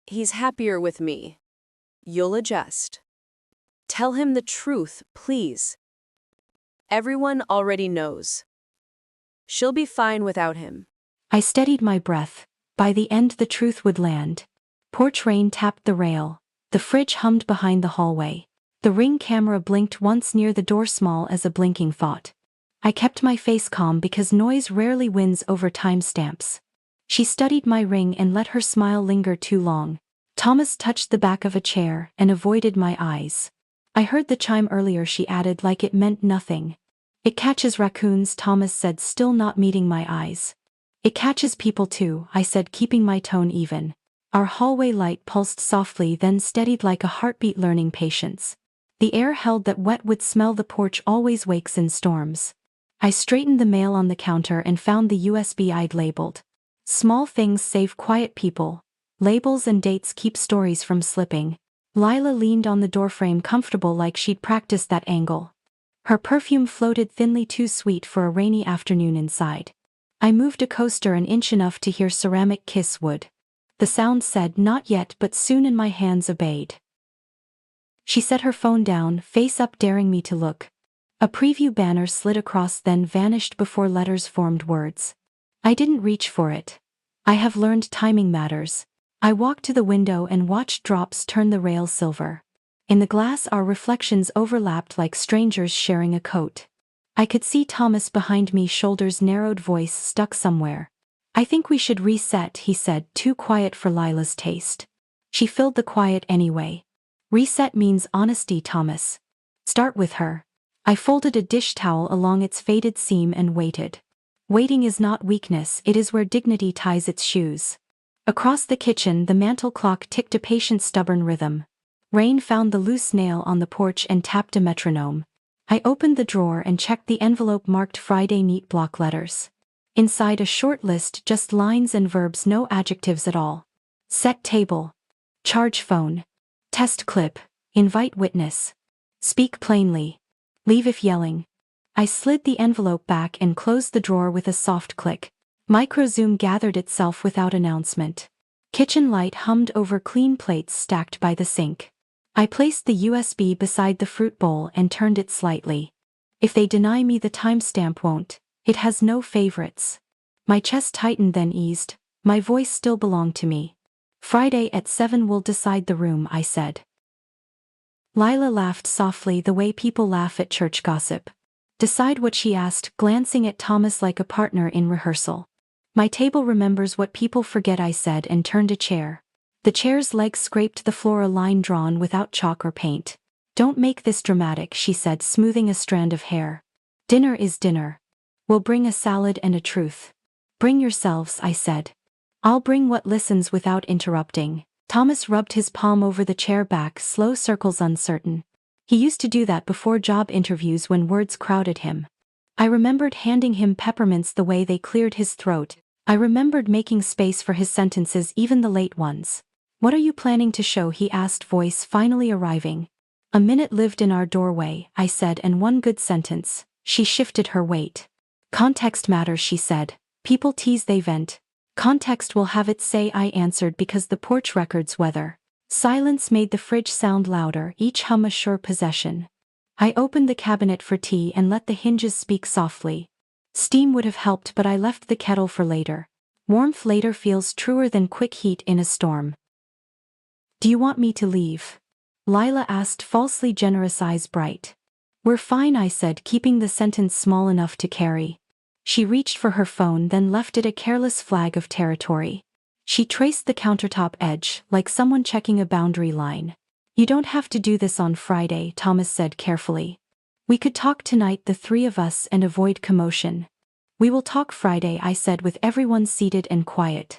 He's happier with me. You'll adjust. Tell him the truth, please. Everyone already knows. She'll be fine without him. I steadied my breath. By the end the truth would land. Porch rain tapped the rail. The fridge hummed behind the hallway. The Ring camera blinked once near the door, small as a blinking thought. I kept my face calm because noise rarely wins over timestamps. She studied my ring and let her smile linger too long. Thomas touched the back of a chair and avoided my eyes. I heard the chime earlier, she added, like it meant nothing. It catches raccoons, Thomas said, still not meeting my eyes. It catches people too, I said, keeping my tone even. Our hallway light pulsed softly, then steadied like a heartbeat, learning patience. The air held that wet would smell. The porch always wakes in storms. I straightened the mail on the counter and found the USB I'd labeled. Small things save quiet people. Labels and dates keep stories from slipping. Lila leaned on the doorframe, comfortable like she'd practiced that angle. Her perfume floated thinly, too sweet for a rainy afternoon inside. I moved a coaster an inch, enough to hear ceramic kiss wood. The sound said, "Not yet," but soon, and my hands obeyed. She set her phone down, face up, daring me to look. A preview banner slid across, then vanished before letters formed words. I didn't reach for it. I have learned timing matters. I walked to the window and watched drops turn the rail silver. In the glass our reflections overlapped like strangers sharing a coat. I could see Thomas behind me, shoulders narrowed, voice stuck somewhere. "I think we should reset," he said, too quiet for Lila's taste. She filled the quiet anyway. "Reset means honesty, Thomas. Start with her." I folded a dish towel along its faded seam and waited. Waiting is not weakness, it is where dignity ties its shoes. Across the kitchen the mantel clock ticked a patient, stubborn rhythm. Rain found the loose nail on the porch and tapped a metronome. I opened the drawer and checked the envelope marked Friday, neat block letters. Inside a short list, just lines and verbs, no adjectives at all. Set table. Charge phone. Test clip. Invite witness. Speak plainly. Leave if yelling. I slid the envelope back and closed the drawer with a soft click. Microzoom gathered itself without announcement. Kitchen light hummed over clean plates stacked by the sink. I placed the USB beside the fruit bowl and turned it slightly. If they deny me, the timestamp won't. It has no favorites. My chest tightened, then eased. My voice still belonged to me. "Friday at 7 will decide the room," I said. Lila laughed softly, the way people laugh at church gossip. "Decide what?" she asked, glancing at Thomas like a partner in rehearsal. "My table remembers what people forget," I said, and turned a chair. The chair's legs scraped the floor, a line drawn without chalk or paint. "Don't make this dramatic," she said, smoothing a strand of hair. "Dinner is dinner. We'll bring a salad and a truth." "Bring yourselves," I said. "I'll bring what listens without interrupting." Thomas rubbed his palm over the chair back, slow circles, uncertain. He used to do that before job interviews when words crowded him. I remembered handing him peppermints, the way they cleared his throat. I remembered making space for his sentences, even the late ones. "What are you planning to show?" he asked, voice finally arriving. "A minute lived in our doorway," I said, "and one good sentence." She shifted her weight. "Context matters," she said. "People tease, they vent. Context will have its say," I answered, because the porch records weather. Silence made the fridge sound louder, each hum a sure possession. I opened the cabinet for tea and let the hinges speak softly. Steam would have helped, but I left the kettle for later. Warmth later feels truer than quick heat in a storm. "Do you want me to leave?" Lila asked, falsely generous, eyes bright. "We're fine," I said, keeping the sentence small enough to carry. She reached for her phone, then left it, a careless flag of territory. She traced the countertop edge, like someone checking a boundary line. "You don't have to do this on Friday," Thomas said carefully. "We could talk tonight, the three of us, and avoid commotion." "We will talk Friday," I said, with everyone seated and quiet.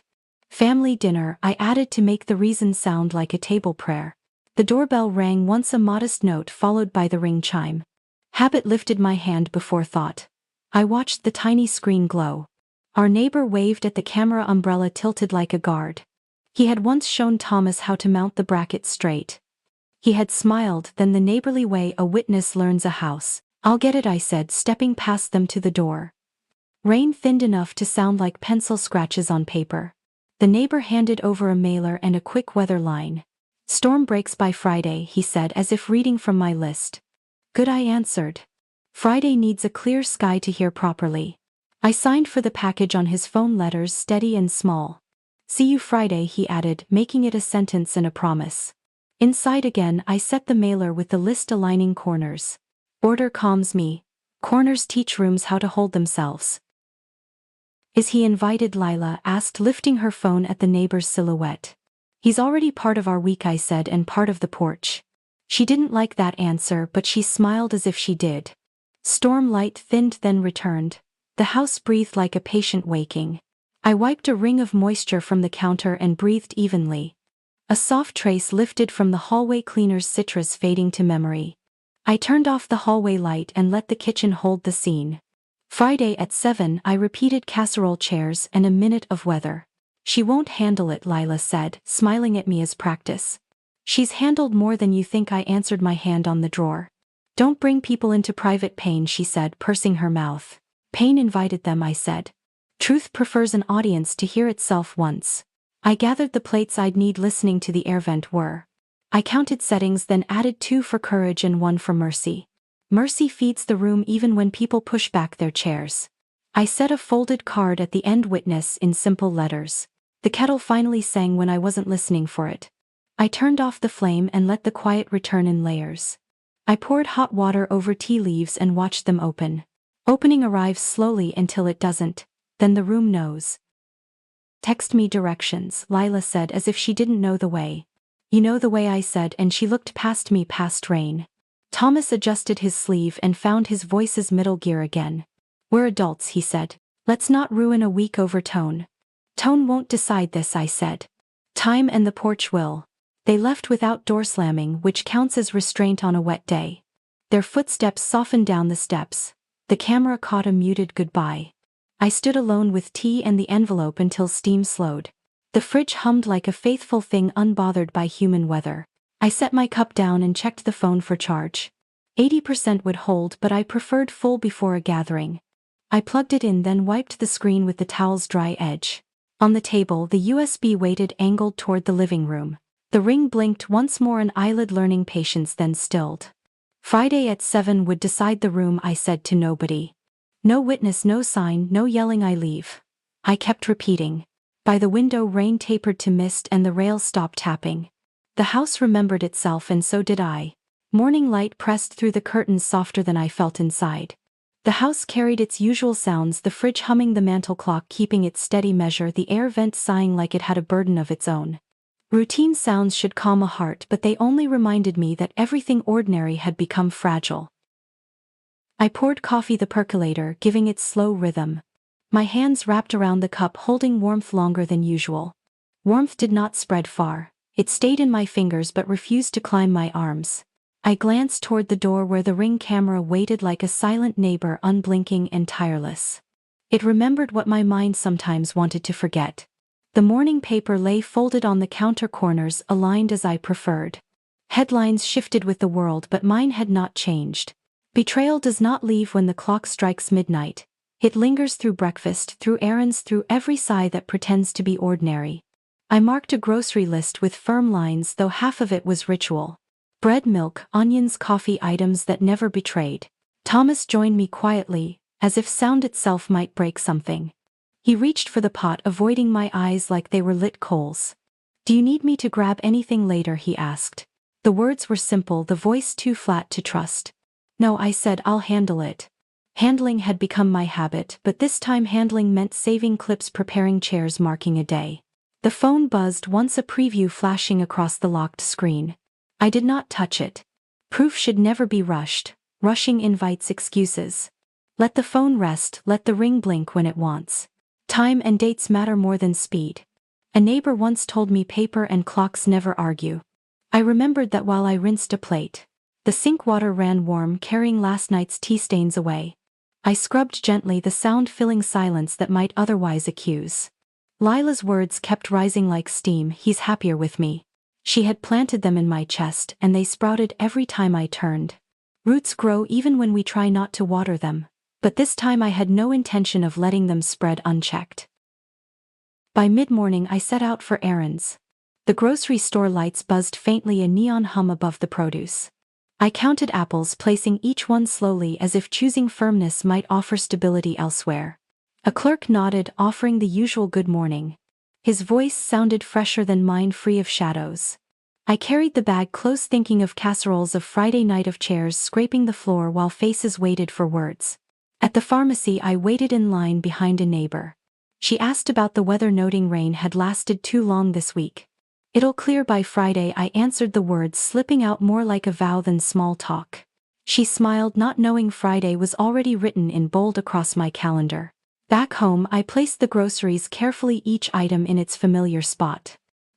"Family dinner," I added to make the reason sound like a table prayer. The doorbell rang once, a modest note followed by the ring chime. Habit lifted my hand before thought. I watched the tiny screen glow. Our neighbor waved at the camera, umbrella tilted like a guard. He had once shown Thomas how to mount the bracket straight. He had smiled, then the neighborly way a witness learns a house. "I'll get it," I said, stepping past them to the door. Rain thinned enough to sound like pencil scratches on paper. The neighbor handed over a mailer and a quick weather line. Storm breaks by Friday, he said as if reading from my list. Good, I answered. Friday needs a clear sky to hear properly. I signed for the package on his phone, letters steady and small. See you Friday, he added, making it a sentence and a promise. Inside again, I set the mailer with the list aligning corners. Order calms me. Corners teach rooms how to hold themselves. Is he invited? Lila asked, lifting her phone at the neighbor's silhouette. He's already part of our week, I said, and part of the porch. She didn't like that answer, but she smiled as if she did. Storm light thinned, then returned. The house breathed like a patient waking. I wiped a ring of moisture from the counter and breathed evenly. A soft trace lifted from the hallway cleaner's citrus, fading to memory. I turned off the hallway light and let the kitchen hold the scene. Friday at 7, I repeated casserole chairs and a minute of weather. She won't handle it, Lila said, smiling at me as practice. She's handled more than you think, I answered, my hand on the drawer. Don't bring people into private pain, she said, pursing her mouth. Pain invited them, I said. Truth prefers an audience to hear itself once. I gathered the plates I'd need. Listening to the air vent were. I counted settings, then added 2 for courage and 1 for mercy. Mercy feeds the room even when people push back their chairs. I set a folded card at the end, witness, in simple letters. The kettle finally sang when I wasn't listening for it. I turned off the flame and let the quiet return in layers. I poured hot water over tea leaves and watched them open. Opening arrives slowly until it doesn't, then the room knows. Text me directions, Lila said as if she didn't know the way. You know the way, I said, and she looked past me, past Rain. Thomas adjusted his sleeve and found his voice's middle gear again. We're adults, he said. Let's not ruin a week over tone. Tone won't decide this, I said. Time and the porch will. They left without door slamming, which counts as restraint on a wet day. Their footsteps softened down the steps. The camera caught a muted goodbye. I stood alone with tea and the envelope until steam slowed. The fridge hummed like a faithful thing, unbothered by human weather. I set my cup down and checked the phone for charge. 80% would hold, but I preferred full before a gathering. I plugged it in, then wiped the screen with the towel's dry edge. On the table, the USB waited, angled toward the living room. The ring blinked once more, an eyelid learning patience, then stilled. Friday at 7 would decide the room, I said to nobody. No witness, no sign, no yelling, I leave. I kept repeating. By the window, rain tapered to mist and the rail stopped tapping. The house remembered itself, and so did I. Morning light pressed through the curtains softer than I felt inside. The house carried its usual sounds, the fridge humming, the mantel clock keeping its steady measure, the air vent sighing like it had a burden of its own. Routine sounds should calm a heart, but they only reminded me that everything ordinary had become fragile. I poured coffee, the percolator giving its slow rhythm. My hands wrapped around the cup, holding warmth longer than usual. Warmth did not spread far. It stayed in my fingers but refused to climb my arms. I glanced toward the door where the Ring camera waited like a silent neighbor, unblinking and tireless. It remembered what my mind sometimes wanted to forget. The morning paper lay folded on the counter, corners aligned as I preferred. Headlines shifted with the world, but mine had not changed. Betrayal does not leave when the clock strikes midnight. It lingers through breakfast, through errands, through every sigh that pretends to be ordinary. I marked a grocery list with firm lines, though half of it was ritual. Bread, milk, onions, coffee, items that never betrayed. Thomas joined me quietly, as if sound itself might break something. He reached for the pot, avoiding my eyes like they were lit coals. Do you need me to grab anything later? He asked. The words were simple, the voice too flat to trust. No, I said, I'll handle it. Handling had become my habit, but this time handling meant saving clips, preparing chairs, marking a day. The phone buzzed once, a preview flashing across the locked screen. I did not touch it. Proof should never be rushed. Rushing invites excuses. Let the phone rest, let the ring blink when it wants. Time and dates matter more than speed. A neighbor once told me paper and clocks never argue. I remembered that while I rinsed a plate. The sink water ran warm, carrying last night's tea stains away. I scrubbed gently, the sound filling silence that might otherwise accuse. Lila's words kept rising like steam, he's happier with me. She had planted them in my chest, and they sprouted every time I turned. Roots grow even when we try not to water them, but this time I had no intention of letting them spread unchecked. By mid-morning I set out for errands. The grocery store lights buzzed faintly, a neon hum above the produce. I counted apples, placing each one slowly as if choosing firmness might offer stability elsewhere. A clerk nodded, offering the usual good morning. His voice sounded fresher than mine, free of shadows. I carried the bag close, thinking of casseroles, of Friday night, of chairs scraping the floor while faces waited for words. At the pharmacy I waited in line behind a neighbor. She asked about the weather, noting rain had lasted too long this week. "It'll clear by Friday," I answered, the words slipping out more like a vow than small talk. She smiled, not knowing Friday was already written in bold across my calendar. Back home I placed the groceries carefully, each item in its familiar spot.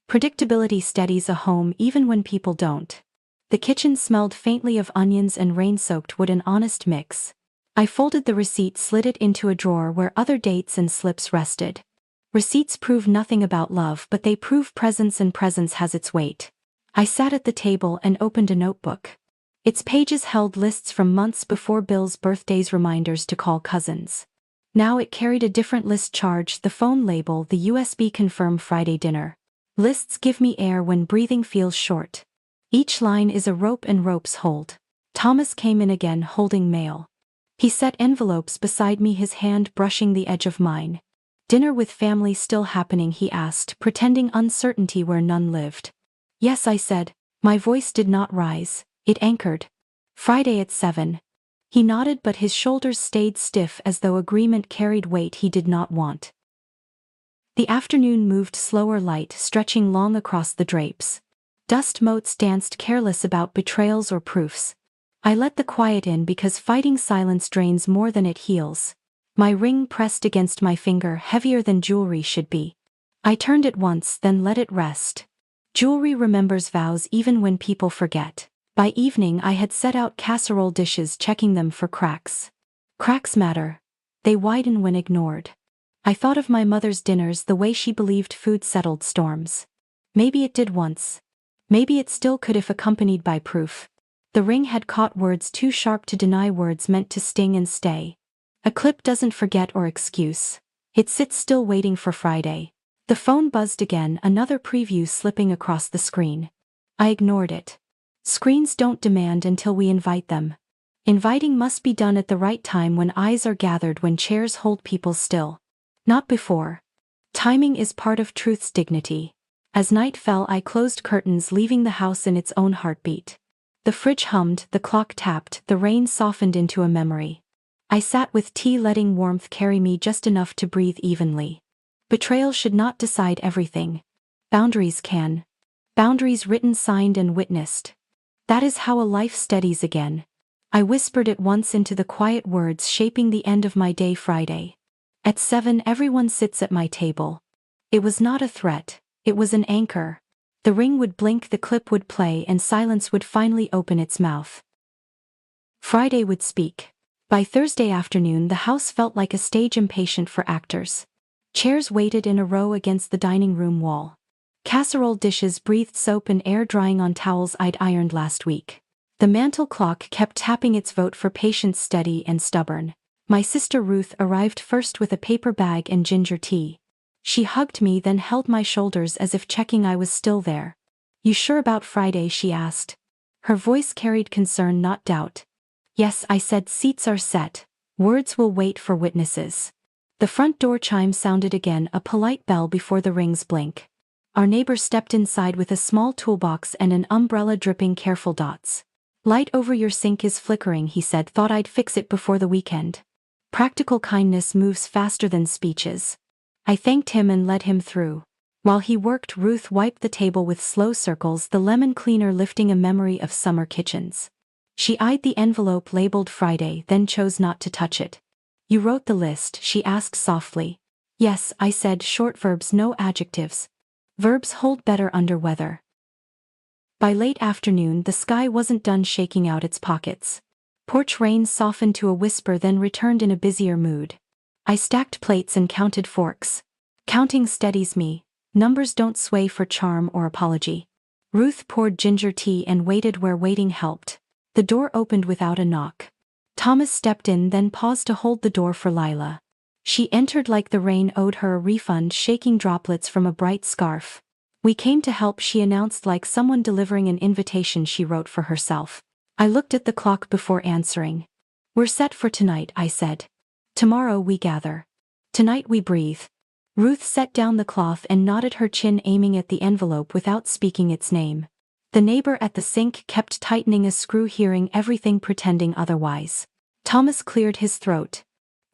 Predictability steadies a home even when people don't. The kitchen smelled faintly of onions and rain-soaked wood, an honest mix. I folded the receipt, slid it into a drawer where other dates and slips rested. Receipts prove nothing about love, but they prove presence, and presence has its weight. I sat at the table and opened a notebook. Its pages held lists from months before, bills, birthdays, reminders to call cousins. Now it carried a different list: charge, the phone label, the USB, confirm Friday dinner. Lists give me air when breathing feels short. Each line is a rope and ropes hold. Thomas came in again, holding mail. He set envelopes beside me, his hand brushing the edge of mine. "Dinner with family still happening?" he asked, pretending uncertainty where none lived. "Yes," I said. My voice did not rise, it anchored. "Friday at 7. He nodded, but his shoulders stayed stiff as though agreement carried weight he did not want. The afternoon moved slower, light stretching long across the drapes. Dust motes danced careless about betrayals or proofs. I let the quiet in because fighting silence drains more than it heals. My ring pressed against my finger, heavier than jewelry should be. I turned it once, then let it rest. Jewelry remembers vows even when people forget. By evening I had set out casserole dishes, checking them for cracks. Cracks matter. They widen when ignored. I thought of my mother's dinners, the way she believed food settled storms. Maybe it did once. Maybe it still could if accompanied by proof. The ring had caught words too sharp to deny, words meant to sting and stay. A clip doesn't forget or excuse. It sits still, waiting for Friday. The phone buzzed again, another preview slipping across the screen. I ignored it. Screens don't demand until we invite them. Inviting must be done at the right time, when eyes are gathered, when chairs hold people still. Not before. Timing is part of truth's dignity. As night fell I closed curtains, leaving the house in its own heartbeat. The fridge hummed, the clock tapped, the rain softened into a memory. I sat with tea, letting warmth carry me just enough to breathe evenly. Betrayal should not decide everything. Boundaries can. Boundaries written, signed and witnessed. That is how a life steadies again. I whispered it once into the quiet words shaping the end of my day. Friday. At 7 everyone sits at my table. It was not a threat, it was an anchor. The ring would blink, the clip would play, and silence would finally open its mouth. Friday would speak. By Thursday afternoon the house felt like a stage, impatient for actors. Chairs waited in a row against the dining room wall. Casserole dishes breathed soap and air, drying on towels I'd ironed last week. The mantel clock kept tapping, its vote for patience steady and stubborn. My sister Ruth arrived first with a paper bag and ginger tea. She hugged me, then held my shoulders as if checking I was still there. "You sure about Friday?" she asked. Her voice carried concern, not doubt. "Yes," I said, "seats are set. Words will wait for witnesses." The front door chime sounded again, a polite bell before the ring's blink. Our neighbor stepped inside with a small toolbox and an umbrella dripping careful dots. "Light over your sink is flickering," he said. "Thought I'd fix it before the weekend." Practical kindness moves faster than speeches. I thanked him and led him through. While he worked, Ruth wiped the table with slow circles, the lemon cleaner lifting a memory of summer kitchens. She eyed the envelope labeled Friday, then chose not to touch it. "You wrote the list?" she asked softly. "Yes," I said, "short verbs, no adjectives. Verbs hold better under weather." By late afternoon the sky wasn't done shaking out its pockets. Porch rain softened to a whisper, then returned in a busier mood. I stacked plates and counted forks. Counting steadies me. Numbers don't sway for charm or apology. Ruth poured ginger tea and waited where waiting helped. The door opened without a knock. Thomas stepped in, then paused to hold the door for Lila. She entered like the rain owed her a refund, shaking droplets from a bright scarf. We came to help, she announced like someone delivering an invitation she wrote for herself. I looked at the clock before answering. We're set for tonight, I said. Tomorrow we gather. Tonight we breathe. Ruth set down the cloth and nodded her chin, aiming at the envelope without speaking its name. The neighbor at the sink kept tightening a screw, hearing everything, pretending otherwise. Thomas cleared his throat.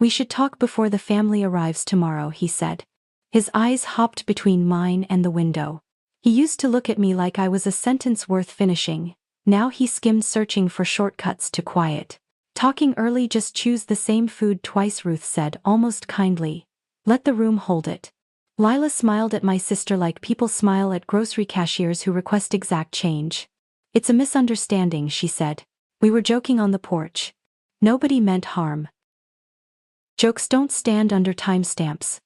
We should talk before the family arrives tomorrow, he said. His eyes hopped between mine and the window. He used to look at me like I was a sentence worth finishing. Now he skimmed, searching for shortcuts to quiet. Talking early, just choose the same food twice, Ruth said, almost kindly. Let the room hold it. Lila smiled at my sister like people smile at grocery cashiers who request exact change. It's a misunderstanding, she said. We were joking on the porch. Nobody meant harm. Jokes don't stand under timestamps.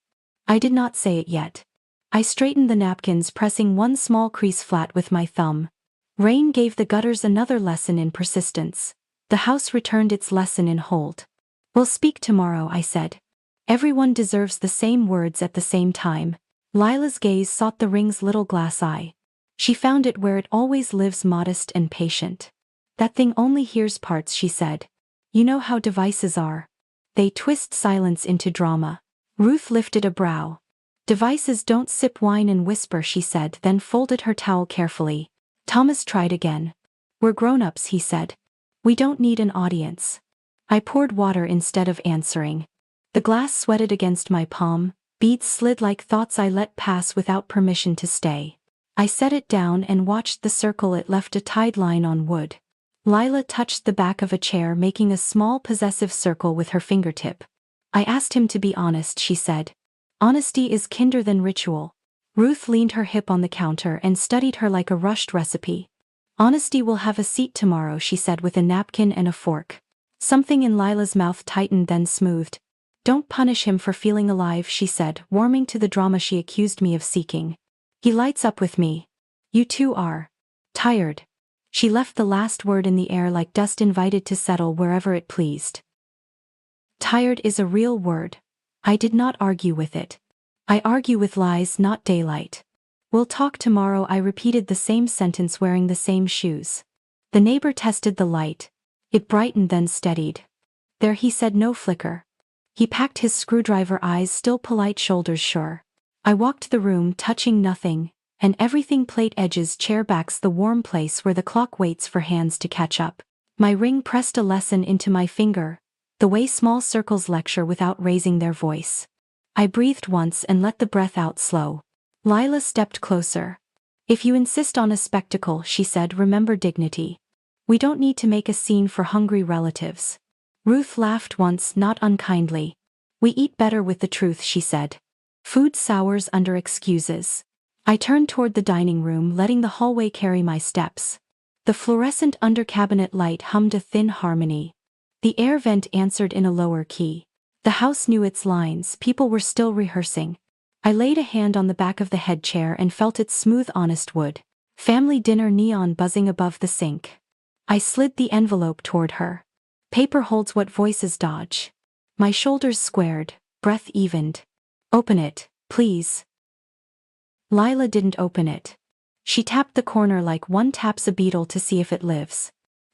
I did not say it yet. I straightened the napkins, pressing one small crease flat with my thumb. Rain gave the gutters another lesson in persistence. The house returned its lesson in hold. We'll speak tomorrow, I said. Everyone deserves the same words at the same time. Lila's gaze sought the ring's little glass eye. She found it where it always lives, modest and patient. That thing only hears parts, she said. You know how devices are. They twist silence into drama. Ruth lifted a brow. Devices don't sip wine and whisper, she said, then folded her towel carefully. Thomas tried again. We're grown-ups, he said. We don't need an audience. I poured water instead of answering. The glass sweated against my palm, beads slid like thoughts I let pass without permission to stay. I set it down and watched the circle it left, a tied line on wood. Lila touched the back of a chair, making a small possessive circle with her fingertip. I asked him to be honest, she said. Honesty is kinder than ritual. Ruth leaned her hip on the counter and studied her like a rushed recipe. Honesty will have a seat tomorrow, she said with a napkin and a fork. Something in Lila's mouth tightened, then smoothed. Don't punish him for feeling alive, she said, warming to the drama she accused me of seeking. He lights up with me. You too are. Tired. She left the last word in the air like dust invited to settle wherever it pleased. Tired is a real word. I did not argue with it. I argue with lies, not daylight. We'll talk tomorrow, I repeated the same sentence, wearing the same shoes. The neighbor tested the light. It brightened, then steadied. There, he said, no flicker. He packed his screwdriver, eyes still polite, shoulders sure. I walked the room, touching nothing, and everything: plate edges, chair backs, the warm place where the clock waits for hands to catch up. My ring pressed a lesson into my finger, the way small circles lecture without raising their voice. I breathed once and let the breath out slow. Lila stepped closer. If you insist on a spectacle, she said, remember dignity. We don't need to make a scene for hungry relatives. Ruth laughed once, not unkindly. We eat better with the truth, she said. Food sours under excuses. I turned toward the dining room, letting the hallway carry my steps. The fluorescent under-cabinet light hummed a thin harmony. The air vent answered in a lower key. The house knew its lines, people were still rehearsing. I laid a hand on the back of the head chair and felt its smooth, honest wood. Family dinner, neon buzzing above the sink. I slid the envelope toward her. Paper holds what voices dodge. My shoulders squared, breath evened. Open it, please. Lila didn't open it. She tapped the corner like one taps a beetle to see if it lives.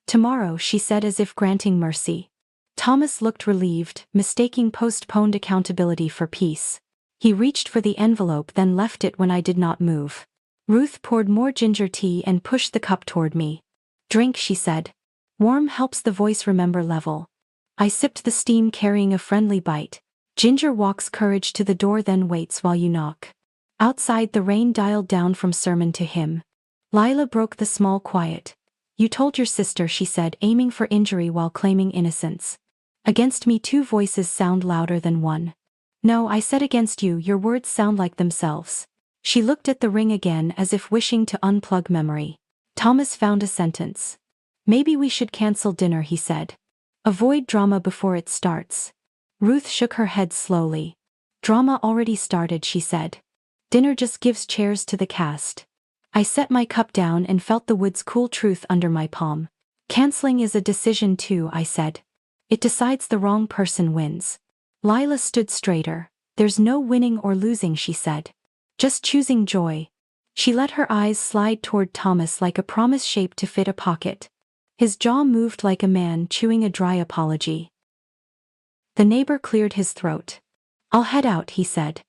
Tomorrow, she said, as if granting mercy. Thomas looked relieved, mistaking postponed accountability for peace. He reached for the envelope, then left it when I did not move. Ruth poured more ginger tea and pushed the cup toward me. Drink, she said. Warm helps the voice remember level. I sipped the steam, carrying a friendly bite. Ginger walks courage to the door, then waits while you knock. Outside, the rain dialed down from sermon to hymn. Lila broke the small quiet. You told your sister, she said, aiming for injury while claiming innocence. Against me, two voices sound louder than one. No, I said, against you, your words sound like themselves. She looked at the ring again, as if wishing to unplug memory. Thomas found a sentence. Maybe we should cancel dinner, he said. Avoid drama before it starts. Ruth shook her head slowly. Drama already started, she said. Dinner just gives chairs to the cast. I set my cup down and felt the wood's cool truth under my palm. Canceling is a decision too, I said. It decides the wrong person wins. Lila stood straighter. There's no winning or losing, she said. Just choosing joy. She let her eyes slide toward Thomas like a promise shaped to fit a pocket. His jaw moved like a man chewing a dry apology. The neighbor cleared his throat. I'll head out, he said.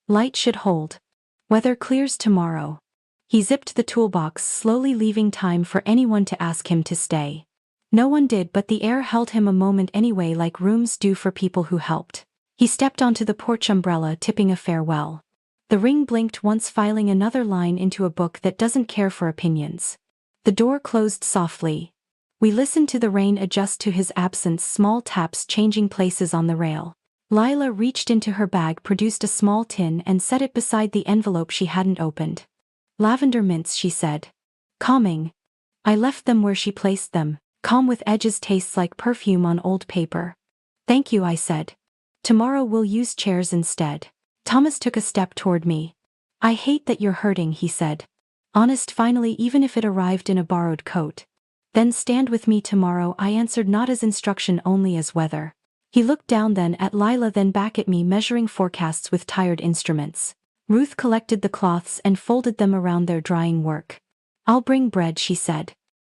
Light should hold. Weather clears tomorrow. He zipped the toolbox, slowly leaving time for anyone to ask him to stay. No one did, but the air held him a moment anyway, like rooms do for people who helped. He stepped onto the porch umbrella, tipping a farewell. The ring blinked once, filing another line into a book that doesn't care for opinions. The door closed softly. We listened to the rain adjust to his absence, small taps changing places on the rail. Lila reached into her bag, produced a small tin and set it beside the envelope she hadn't opened. Lavender mints, she said. Calming. I left them where she placed them, calm with edges, tastes like perfume on old paper. Thank you, I said. Tomorrow we'll use chairs instead. Thomas took a step toward me. I hate that you're hurting, he said. Honest finally, even if it arrived in a borrowed coat. Then stand with me tomorrow, I answered, not as instruction only as weather. He looked down, then at Lila, then back at me, measuring forecasts with tired instruments. Ruth collected the cloths and folded them around their drying work. I'll bring bread, she said.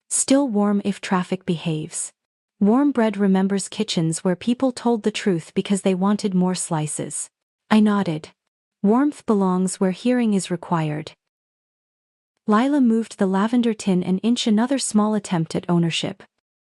Still warm if traffic behaves. Warm bread remembers kitchens where people told the truth because they wanted more slices. I nodded. Warmth belongs where hearing is required. Lila moved the lavender tin an inch, another small attempt at ownership.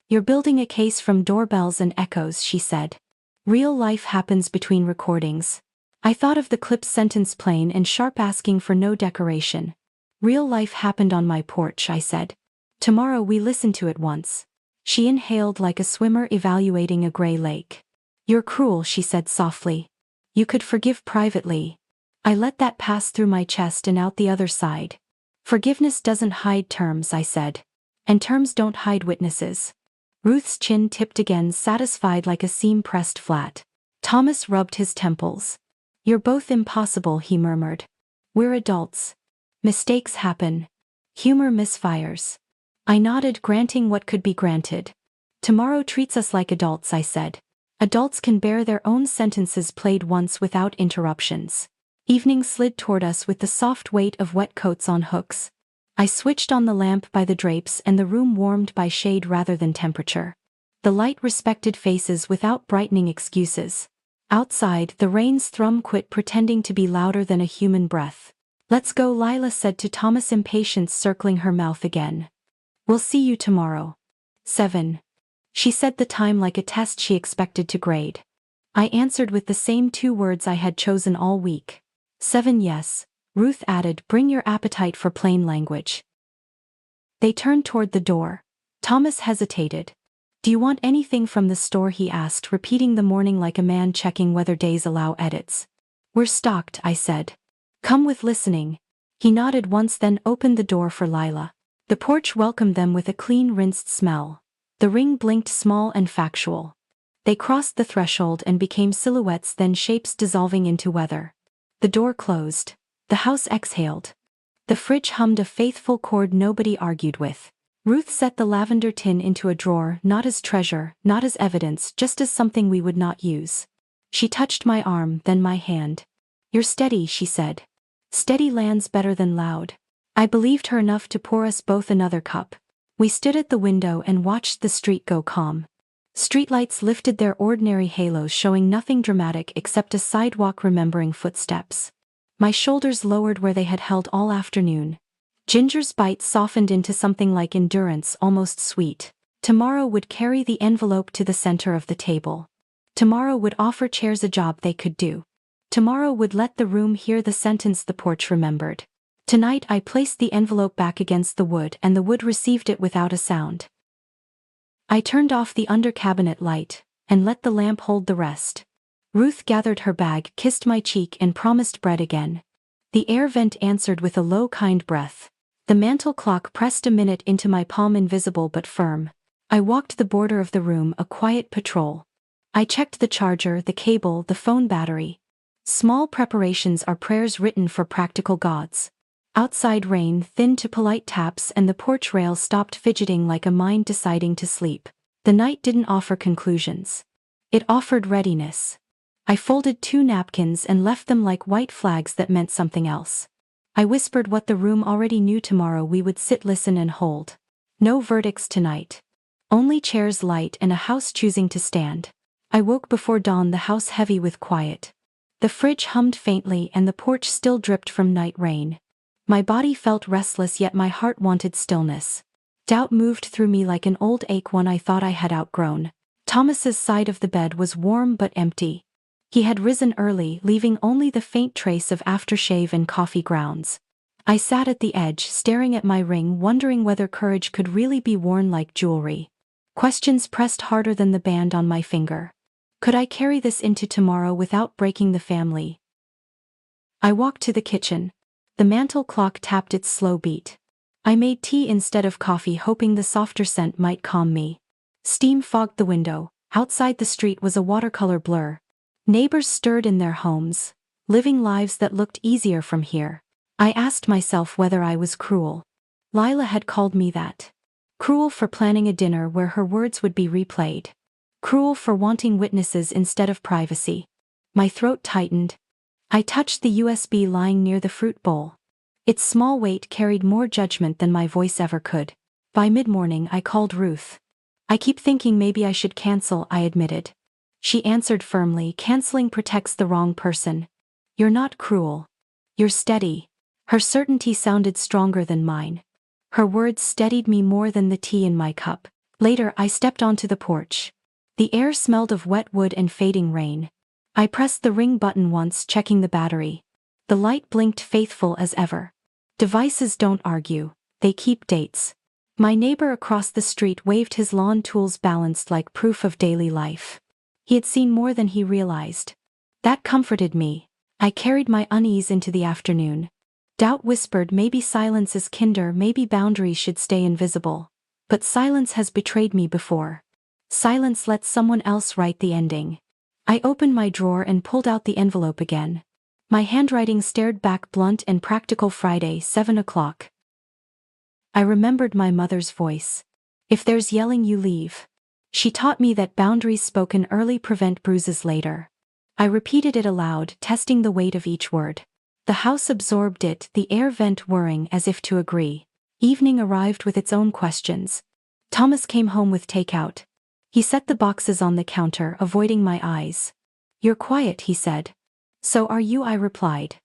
You're building a case from doorbells and echoes, she said. Real life happens between recordings. I thought of the clip's sentence, plain and sharp, asking for no decoration. Real life happened on my porch, I said. Tomorrow we listen to it once. She inhaled like a swimmer evaluating a gray lake. You're cruel, she said softly. You could forgive privately. I let that pass through my chest and out the other side. Forgiveness doesn't hide terms, I said. And terms don't hide witnesses. Ruth's chin tipped again, satisfied like a seam pressed flat. Thomas rubbed his temples. You're both impossible, he murmured. We're adults. Mistakes happen. Humor misfires. I nodded, granting what could be granted. Tomorrow treats us like adults, I said. Adults can bear their own sentences, played once without interruptions. Evening slid toward us with the soft weight of wet coats on hooks. I switched on the lamp by the drapes and the room warmed by shade rather than temperature. The light respected faces without brightening excuses. Outside, the rain's thrum quit pretending to be louder than a human breath. Let's go, Lila said to Thomas, impatience circling her mouth again. We'll see you tomorrow. 7. She said the time like a test she expected to grade. I answered with the same 2 words I had chosen all week. 7, yes. Ruth added, bring your appetite for plain language. They turned toward the door. Thomas hesitated. Do you want anything from the store, he asked, repeating the morning like a man checking whether days allow edits. We're stocked, I said. Come with listening. He nodded once, then opened the door for Lila. The porch welcomed them with a clean, rinsed smell. The ring blinked, small and factual. They crossed the threshold and became silhouettes, then shapes dissolving into weather. The door closed. The house exhaled. The fridge hummed a faithful chord nobody argued with. Ruth set the lavender tin into a drawer, not as treasure, not as evidence, just as something we would not use. She touched my arm, then my hand. You're steady, she said. Steady lands better than loud. I believed her enough to pour us both another cup. We stood at the window and watched the street go calm. Streetlights lifted their ordinary halos, showing nothing dramatic except a sidewalk remembering footsteps. My shoulders lowered where they had held all afternoon. Ginger's bite softened into something like endurance, almost sweet. Tomorrow would carry the envelope to the center of the table. Tomorrow would offer chairs a job they could do. Tomorrow would let the room hear the sentence the porch remembered. Tonight I placed the envelope back against the wood and the wood received it without a sound. I turned off the under-cabinet light and let the lamp hold the rest. Ruth gathered her bag, kissed my cheek and promised bread again. The air vent answered with a low, kind breath. The mantel clock pressed a minute into my palm, invisible but firm. I walked the border of the room, a quiet patrol. I checked the charger, the cable, the phone battery. Small preparations are prayers written for practical gods. Outside rain thinned to polite taps and the porch rail stopped fidgeting like a mind deciding to sleep. The night didn't offer conclusions. It offered readiness. I folded 2 napkins and left them like white flags that meant something else. I whispered what the room already knew: tomorrow we would sit, listen and hold. No verdicts tonight. Only chairs light and a house choosing to stand. I woke before dawn, the house heavy with quiet. The fridge hummed faintly and the porch still dripped from night rain. My body felt restless, yet my heart wanted stillness. Doubt moved through me like an old ache, one I thought I had outgrown. Thomas's side of the bed was warm but empty. He had risen early, leaving only the faint trace of aftershave and coffee grounds. I sat at the edge, staring at my ring, wondering whether courage could really be worn like jewelry. Questions pressed harder than the band on my finger. Could I carry this into tomorrow without breaking the family? I walked to the kitchen. The mantel clock tapped its slow beat. I made tea instead of coffee, hoping the softer scent might calm me. Steam fogged the window. Outside, the street was a watercolor blur. Neighbors stirred in their homes, living lives that looked easier from here. I asked myself whether I was cruel. Lila had called me that. Cruel for planning a dinner where her words would be replayed. Cruel for wanting witnesses instead of privacy. My throat tightened. I touched the USB lying near the fruit bowl. Its small weight carried more judgment than my voice ever could. By mid-morning I called Ruth. I keep thinking maybe I should cancel, I admitted. She answered firmly, canceling protects the wrong person. You're not cruel. You're steady. Her certainty sounded stronger than mine. Her words steadied me more than the tea in my cup. Later I stepped onto the porch. The air smelled of wet wood and fading rain. I pressed the ring button once, checking the battery. The light blinked, faithful as ever. Devices don't argue, they keep dates. My neighbor across the street waved his lawn tools, balanced like proof of daily life. He had seen more than he realized. That comforted me. I carried my unease into the afternoon. Doubt whispered, maybe silence is kinder, maybe boundaries should stay invisible. But silence has betrayed me before. Silence lets someone else write the ending. I opened my drawer and pulled out the envelope again. My handwriting stared back, blunt and practical. Friday, 7 o'clock. I remembered my mother's voice. If there's yelling, you leave. She taught me that boundaries spoken early prevent bruises later. I repeated it aloud, testing the weight of each word. The house absorbed it, the air vent whirring as if to agree. Evening arrived with its own questions. Thomas came home with takeout. He set the boxes on the counter, avoiding my eyes. You're quiet, he said. So are you, I replied.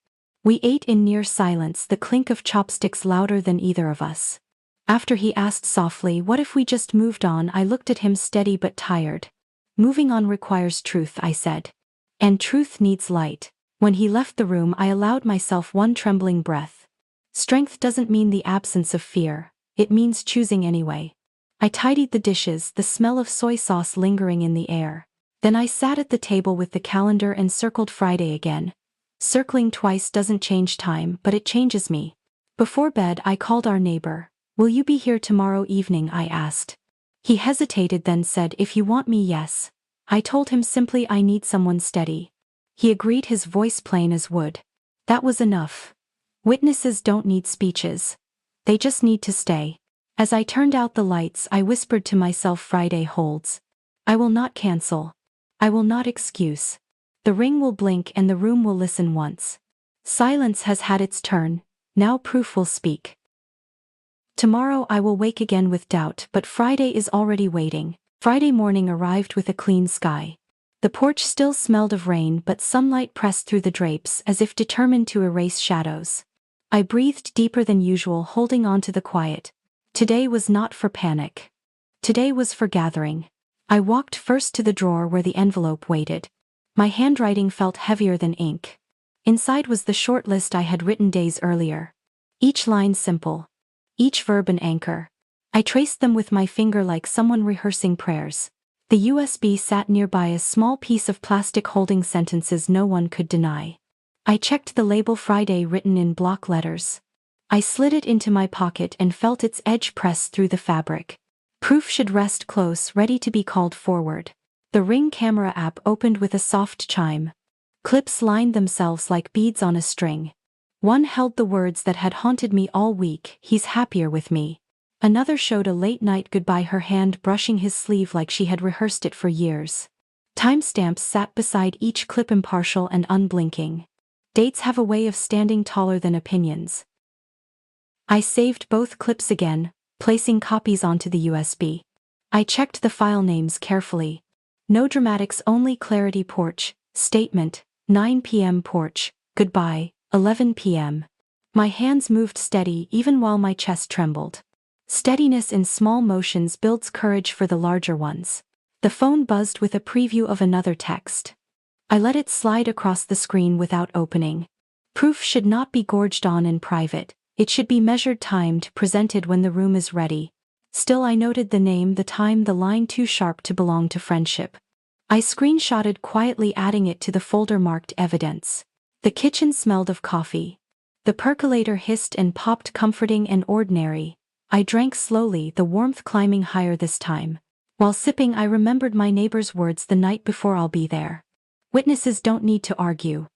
We ate in near silence, the clink of chopsticks louder than either of us. After he asked softly, what if we just moved on? I looked at him, steady but tired. Moving on requires truth, I said. And truth needs light. When he left the room, I allowed myself one trembling breath. Strength doesn't mean the absence of fear, it means choosing anyway. I tidied the dishes, the smell of soy sauce lingering in the air. Then I sat at the table with the calendar and circled Friday again. Circling twice doesn't change time, but it changes me. Before bed, I called our neighbor. Will you be here tomorrow evening? I asked. He hesitated, then said, if you want me, yes. I told him simply, I need someone steady. He agreed, his voice plain as wood. That was enough. Witnesses don't need speeches. They just need to stay. As I turned out the lights, I whispered to myself, Friday holds. I will not cancel. I will not excuse. The ring will blink and the room will listen once. Silence has had its turn, now proof will speak. Tomorrow I will wake again with doubt, but Friday is already waiting. Friday morning arrived with a clean sky. The porch still smelled of rain, but sunlight pressed through the drapes as if determined to erase shadows. I breathed deeper than usual, holding on to the quiet. Today was not for panic. Today was for gathering. I walked first to the drawer where the envelope waited. My handwriting felt heavier than ink. Inside was the short list I had written days earlier. Each line simple. Each verb an anchor. I traced them with my finger like someone rehearsing prayers. The USB sat nearby, a small piece of plastic holding sentences no one could deny. I checked the label, Friday, written in block letters. I slid it into my pocket and felt its edge press through the fabric. Proof should rest close, ready to be called forward. The Ring camera app opened with a soft chime. Clips lined themselves like beads on a string. One held the words that had haunted me all week, he's happier with me. Another showed a late-night goodbye, her hand brushing his sleeve like she had rehearsed it for years. Timestamps sat beside each clip, impartial and unblinking. Dates have a way of standing taller than opinions. I saved both clips again, placing copies onto the USB. I checked the file names carefully. No dramatics, only clarity. Porch, statement, 9 p.m. Porch, goodbye, 11 p.m. My hands moved steady even while my chest trembled. Steadiness in small motions builds courage for the larger ones. The phone buzzed with a preview of another text. I let it slide across the screen without opening. Proof should not be gorged on in private. It should be measured, timed, presented when the room is ready. Still, I noted the name, the time, the line, too sharp to belong to friendship. I screenshotted quietly, adding it to the folder marked evidence. The kitchen smelled of coffee. The percolator hissed and popped, comforting and ordinary. I drank slowly, the warmth climbing higher this time. While sipping, I remembered my neighbor's words the night before: I'll be there. Witnesses don't need to argue.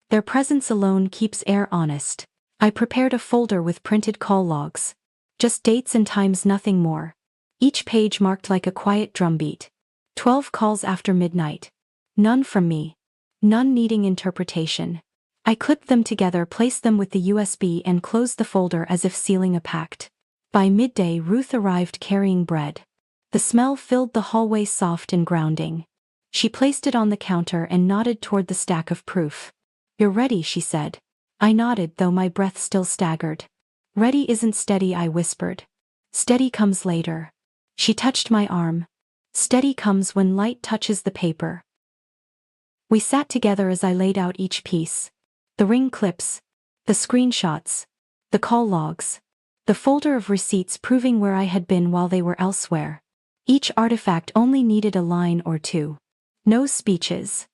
Their presence alone keeps air honest. I prepared a folder with printed call logs. Just dates and times, nothing more. Each page marked like a quiet drumbeat. 12 calls after midnight. None from me. None needing interpretation. I clipped them together, placed them with the USB, and closed the folder as if sealing a pact. By midday, Ruth arrived carrying bread. The smell filled the hallway, soft and grounding. She placed it on the counter and nodded toward the stack of proof. "You're ready," she said. I nodded, though my breath still staggered. "Ready isn't steady," I whispered. "Steady comes later." She touched my arm. "Steady comes when light touches the paper." We sat together as I laid out each piece. The ring clips. The screenshots. The call logs. The folder of receipts proving where I had been while they were elsewhere. Each artifact only needed a line or two. No speeches.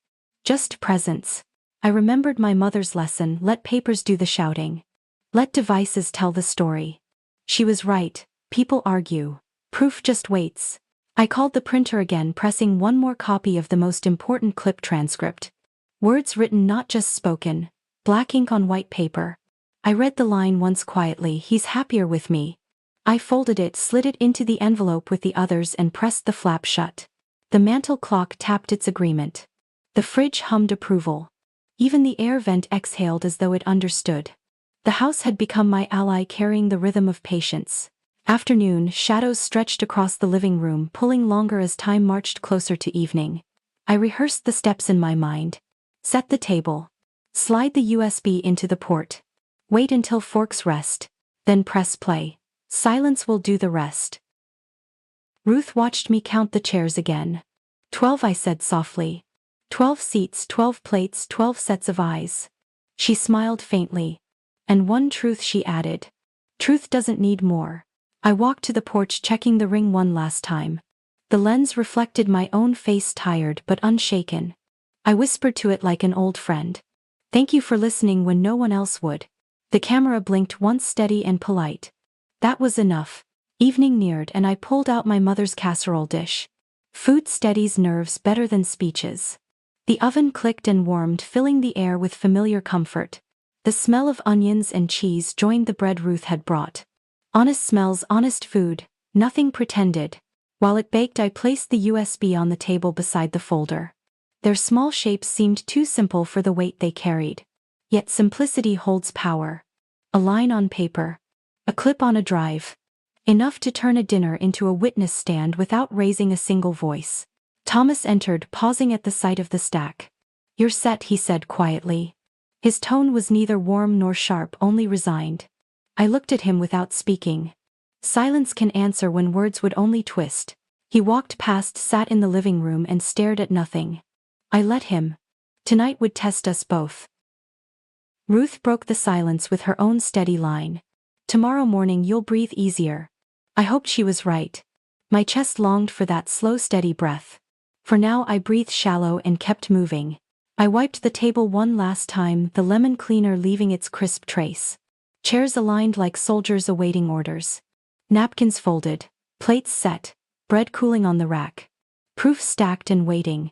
Just presence. I remembered my mother's lesson: let papers do the shouting. Let devices tell the story. She was right. People argue. Proof just waits. I called the printer again, pressing one more copy of the most important clip transcript. Words written, not just spoken. Black ink on white paper. I read the line once quietly: "He's happier with me." I folded it, slid it into the envelope with the others, and pressed the flap shut. The mantel clock tapped its agreement. The fridge hummed approval. Even the air vent exhaled as though it understood. The house had become my ally, carrying the rhythm of patience. Afternoon, shadows stretched across the living room, pulling longer as time marched closer to evening. I rehearsed the steps in my mind. Set the table. Slide the USB into the port. Wait until forks rest. Then press play. Silence will do the rest. Ruth watched me count the chairs again. 12, I said softly. 12 seats, 12 plates, 12 sets of eyes. She smiled faintly. And one truth, she added. Truth doesn't need more. I walked to the porch, checking the ring one last time. The lens reflected my own face, tired but unshaken. I whispered to it like an old friend. "Thank you for listening when no one else would." The camera blinked once, steady and polite. That was enough. Evening neared and I pulled out my mother's casserole dish. Food steadies nerves better than speeches. The oven clicked and warmed, filling the air with familiar comfort. The smell of onions and cheese joined the bread Ruth had brought. Honest smells, honest food, nothing pretended. While it baked, I placed the USB on the table beside the folder. Their small shapes seemed too simple for the weight they carried. Yet simplicity holds power. A line on paper. A clip on a drive. Enough to turn a dinner into a witness stand without raising a single voice. Thomas entered, pausing at the sight of the stack. "You're set," he said quietly. His tone was neither warm nor sharp, only resigned. I looked at him without speaking. Silence can answer when words would only twist. He walked past, sat in the living room, and stared at nothing. I let him. Tonight would test us both. Ruth broke the silence with her own steady line. "Tomorrow morning you'll breathe easier." I hoped she was right. My chest longed for that slow, steady breath. For now I breathed shallow and kept moving. I wiped the table one last time, the lemon cleaner leaving its crisp trace. Chairs aligned like soldiers awaiting orders. Napkins folded. Plates set. Bread cooling on the rack. Proof stacked and waiting.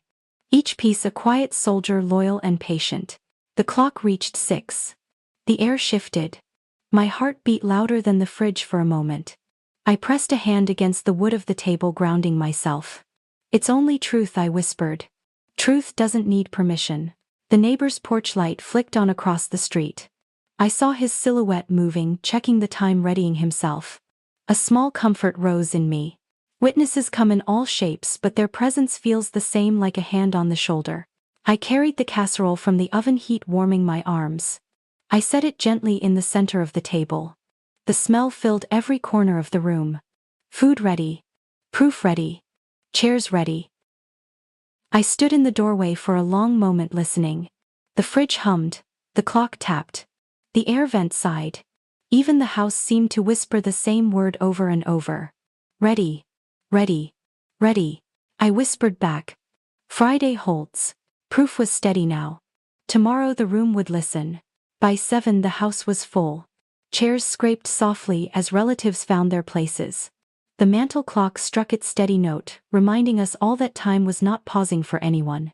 Each piece a quiet soldier, loyal and patient. The clock reached 6. The air shifted. My heart beat louder than the fridge for a moment. I pressed a hand against the wood of the table, grounding myself. "It's only truth," I whispered. Truth doesn't need permission. The neighbor's porch light flicked on across the street. I saw his silhouette moving, checking the time, readying himself. A small comfort rose in me. Witnesses come in all shapes, but their presence feels the same, like a hand on the shoulder. I carried the casserole from the oven, heat warming my arms. I set it gently in the center of the table. The smell filled every corner of the room. Food ready. Proof ready. Chairs ready. I stood in the doorway for a long moment, listening. The fridge hummed. The clock tapped. The air vent sighed. Even the house seemed to whisper the same word over and over. Ready. Ready. Ready. I whispered back. Friday holds. Proof was steady now. Tomorrow the room would listen. By 7 the house was full. Chairs scraped softly as relatives found their places. The mantel clock struck its steady note, reminding us all that time was not pausing for anyone.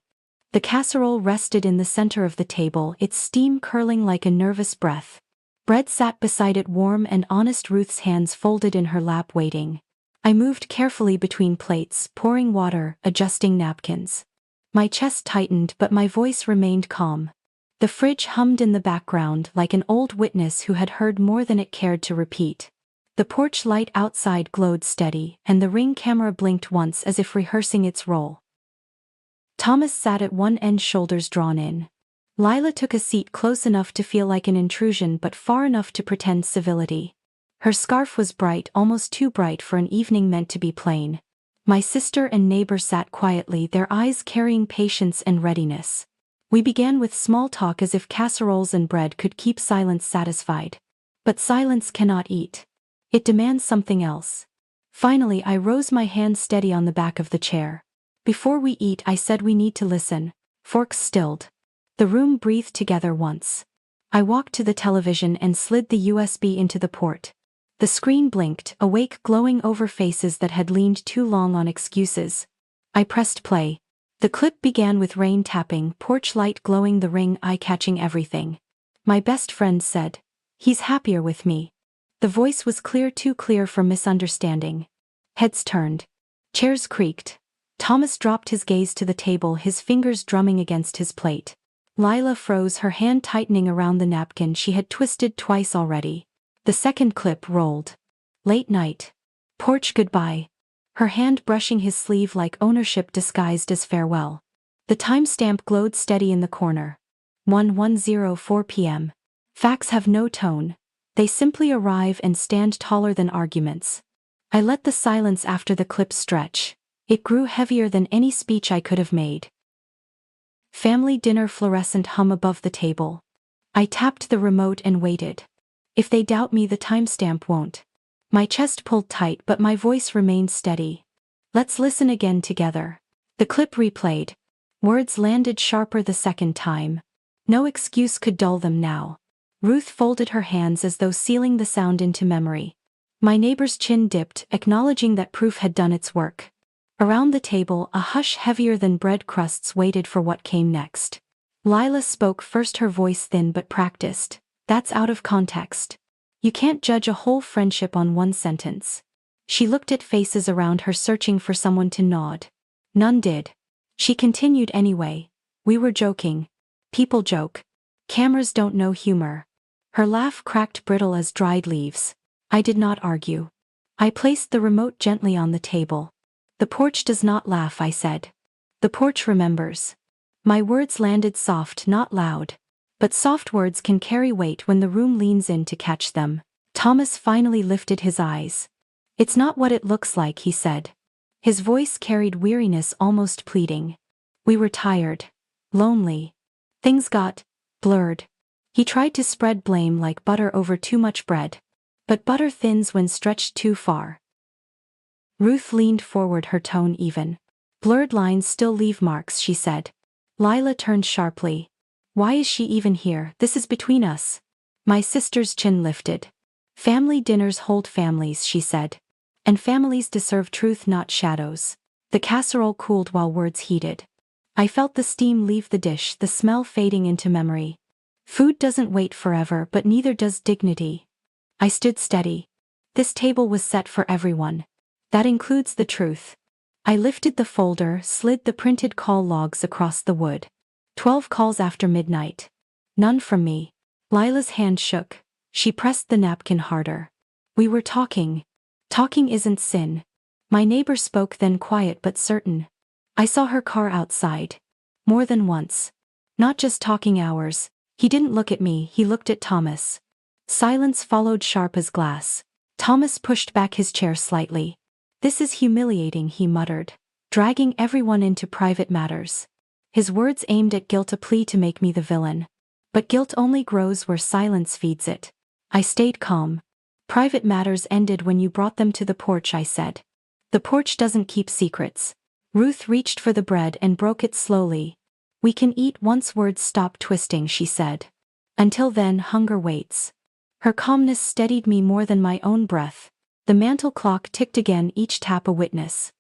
The casserole rested in the center of the table, its steam curling like a nervous breath. Bread sat beside it, warm and honest, Ruth's hands folded in her lap, waiting. I moved carefully between plates, pouring water, adjusting napkins. My chest tightened, but my voice remained calm. The fridge hummed in the background like an old witness who had heard more than it cared to repeat. The porch light outside glowed steady, and the Ring camera blinked once as if rehearsing its role. Thomas sat at one end, shoulders drawn in. Lila took a seat close enough to feel like an intrusion but far enough to pretend civility. Her scarf was bright, almost too bright for an evening meant to be plain. My sister and neighbor sat quietly, their eyes carrying patience and readiness. We began with small talk as if casseroles and bread could keep silence satisfied. But silence cannot eat. It demands something else. Finally I rose, my hand steady on the back of the chair. Before we eat, I said, we need to listen. Forks stilled. The room breathed together once. I walked to the television and slid the USB into the port. The screen blinked, awake, glowing over faces that had leaned too long on excuses. I pressed play. The clip began with rain tapping, porch light glowing, the Ring eye-catching, everything. My best friend said, "He's happier with me." The voice was clear, too clear for misunderstanding. Heads turned. Chairs creaked. Thomas dropped his gaze to the table, his fingers drumming against his plate. Lila froze, her hand tightening around the napkin she had twisted twice already. The second clip rolled. Late night. Porch goodbye. Her hand brushing his sleeve like ownership disguised as farewell. The timestamp glowed steady in the corner. 1:104 p.m. Facts have no tone. They simply arrive and stand taller than arguments. I let the silence after the clip stretch. It grew heavier than any speech I could have made. Family dinner, fluorescent hum above the table. I tapped the remote and waited. If they doubt me, the timestamp won't. My chest pulled tight, but my voice remained steady. Let's listen again together. The clip replayed. Words landed sharper the second time. No excuse could dull them now. Ruth folded her hands as though sealing the sound into memory. My neighbor's chin dipped, acknowledging that proof had done its work. Around the table, a hush heavier than bread crusts waited for what came next. Lila spoke first, her voice thin but practiced. That's out of context. You can't judge a whole friendship on one sentence. She looked at faces around her, searching for someone to nod. None did. She continued anyway. We were joking. People joke. Cameras don't know humor. Her laugh cracked, brittle as dried leaves. I did not argue. I placed the remote gently on the table. The porch does not laugh, I said. The porch remembers. My words landed soft, not loud. But soft words can carry weight when the room leans in to catch them. Thomas finally lifted his eyes. It's not what it looks like, he said. His voice carried weariness, almost pleading. We were tired. Lonely. Things got blurred. He tried to spread blame like butter over too much bread. But butter thins when stretched too far. Ruth leaned forward, her tone even. Blurred lines still leave marks, she said. Lila turned sharply. Why is she even here? This is between us. My sister's chin lifted. Family dinners hold families, she said. And families deserve truth, not shadows. The casserole cooled while words heated. I felt the steam leave the dish, the smell fading into memory. Food doesn't wait forever, but neither does dignity. I stood steady. This table was set for everyone. That includes the truth. I lifted the folder, slid the printed call logs across the wood. 12 calls after midnight. None from me. Lila's hand shook. She pressed the napkin harder. We were talking. Talking isn't sin. My neighbor spoke then, quiet but certain. I saw her car outside. More than once. Not just talking hours. He didn't look at me, he looked at Thomas. Silence followed, sharp as glass. Thomas pushed back his chair slightly. This is humiliating, he muttered, dragging everyone into private matters. His words aimed at guilt, a plea to make me the villain. But guilt only grows where silence feeds it. I stayed calm. Private matters ended when you brought them to the porch, I said. The porch doesn't keep secrets. Ruth reached for the bread and broke it slowly. We can eat once words stop twisting, she said. Until then, hunger waits. Her calmness steadied me more than my own breath. The mantel clock ticked again, each tap a witness.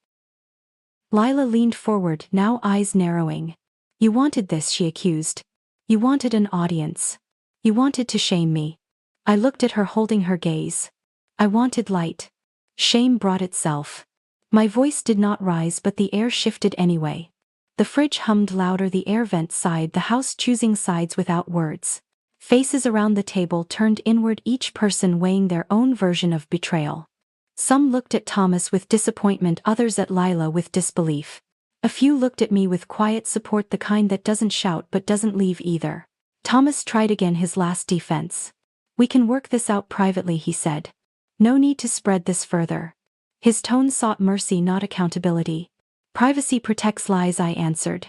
Lila leaned forward, now eyes narrowing. You wanted this, she accused. You wanted an audience. You wanted to shame me. I looked at her, holding her gaze. I wanted light. Shame brought itself. My voice did not rise, but the air shifted anyway. The fridge hummed louder, the air vent sighed, the house choosing sides without words. Faces around the table turned inward, each person weighing their own version of betrayal. Some looked at Thomas with disappointment, others at Lila with disbelief. A few looked at me with quiet support, the kind that doesn't shout but doesn't leave either. Thomas tried again, his last defense. We can work this out privately, he said. No need to spread this further. His tone sought mercy, not accountability. Privacy protects lies, I answered.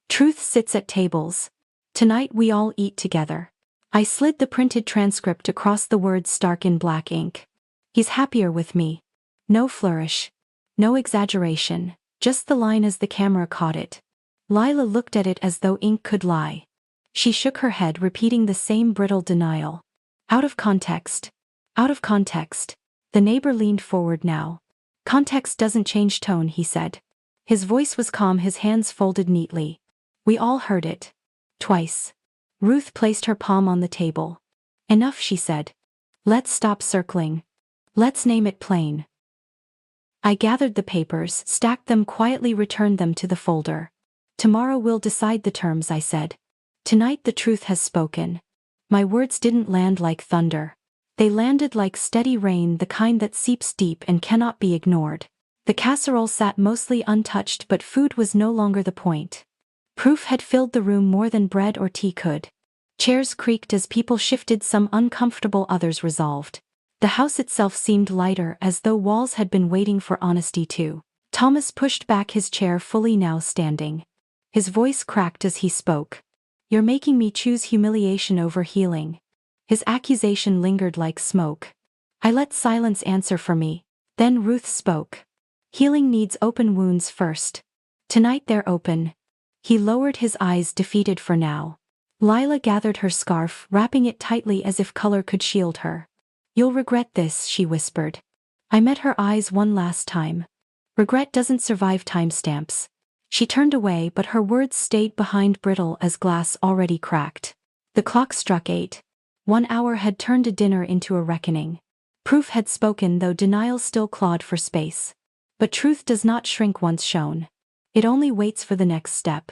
Truth sits at tables. Tonight we all eat together. I slid the printed transcript across the words, stark in black ink. He's happier with me. No flourish. No exaggeration, just the line as the camera caught it. Lila looked at it as though ink could lie. She shook her head, repeating the same brittle denial. Out of context. Out of context. The neighbor leaned forward now. Context doesn't change tone, he said. His voice was calm, his hands folded neatly. We all heard it. Twice. Ruth placed her palm on the table. Enough, she said. Let's stop circling. Let's name it plain. I gathered the papers, stacked them quietly, returned them to the folder. Tomorrow we'll decide the terms, I said. Tonight the truth has spoken. My words didn't land like thunder. They landed like steady rain, the kind that seeps deep and cannot be ignored. The casserole sat mostly untouched, but food was no longer the point. Proof had filled the room more than bread or tea could. Chairs creaked as people shifted, some uncomfortable, others resolved. The house itself seemed lighter, as though walls had been waiting for honesty too. Thomas pushed back his chair, fully now standing. His voice cracked as he spoke. You're making me choose humiliation over healing. His accusation lingered like smoke. I let silence answer for me. Then Ruth spoke. Healing needs open wounds first. Tonight they're open. He lowered his eyes, defeated for now. Lila gathered her scarf, wrapping it tightly as if color could shield her. You'll regret this, she whispered. I met her eyes one last time. Regret doesn't survive timestamps. She turned away, but her words stayed behind, brittle as glass already cracked. The clock struck 8. 1 hour had turned a dinner into a reckoning. Proof had spoken, though denial still clawed for space. But truth does not shrink once shown. It only waits for the next step.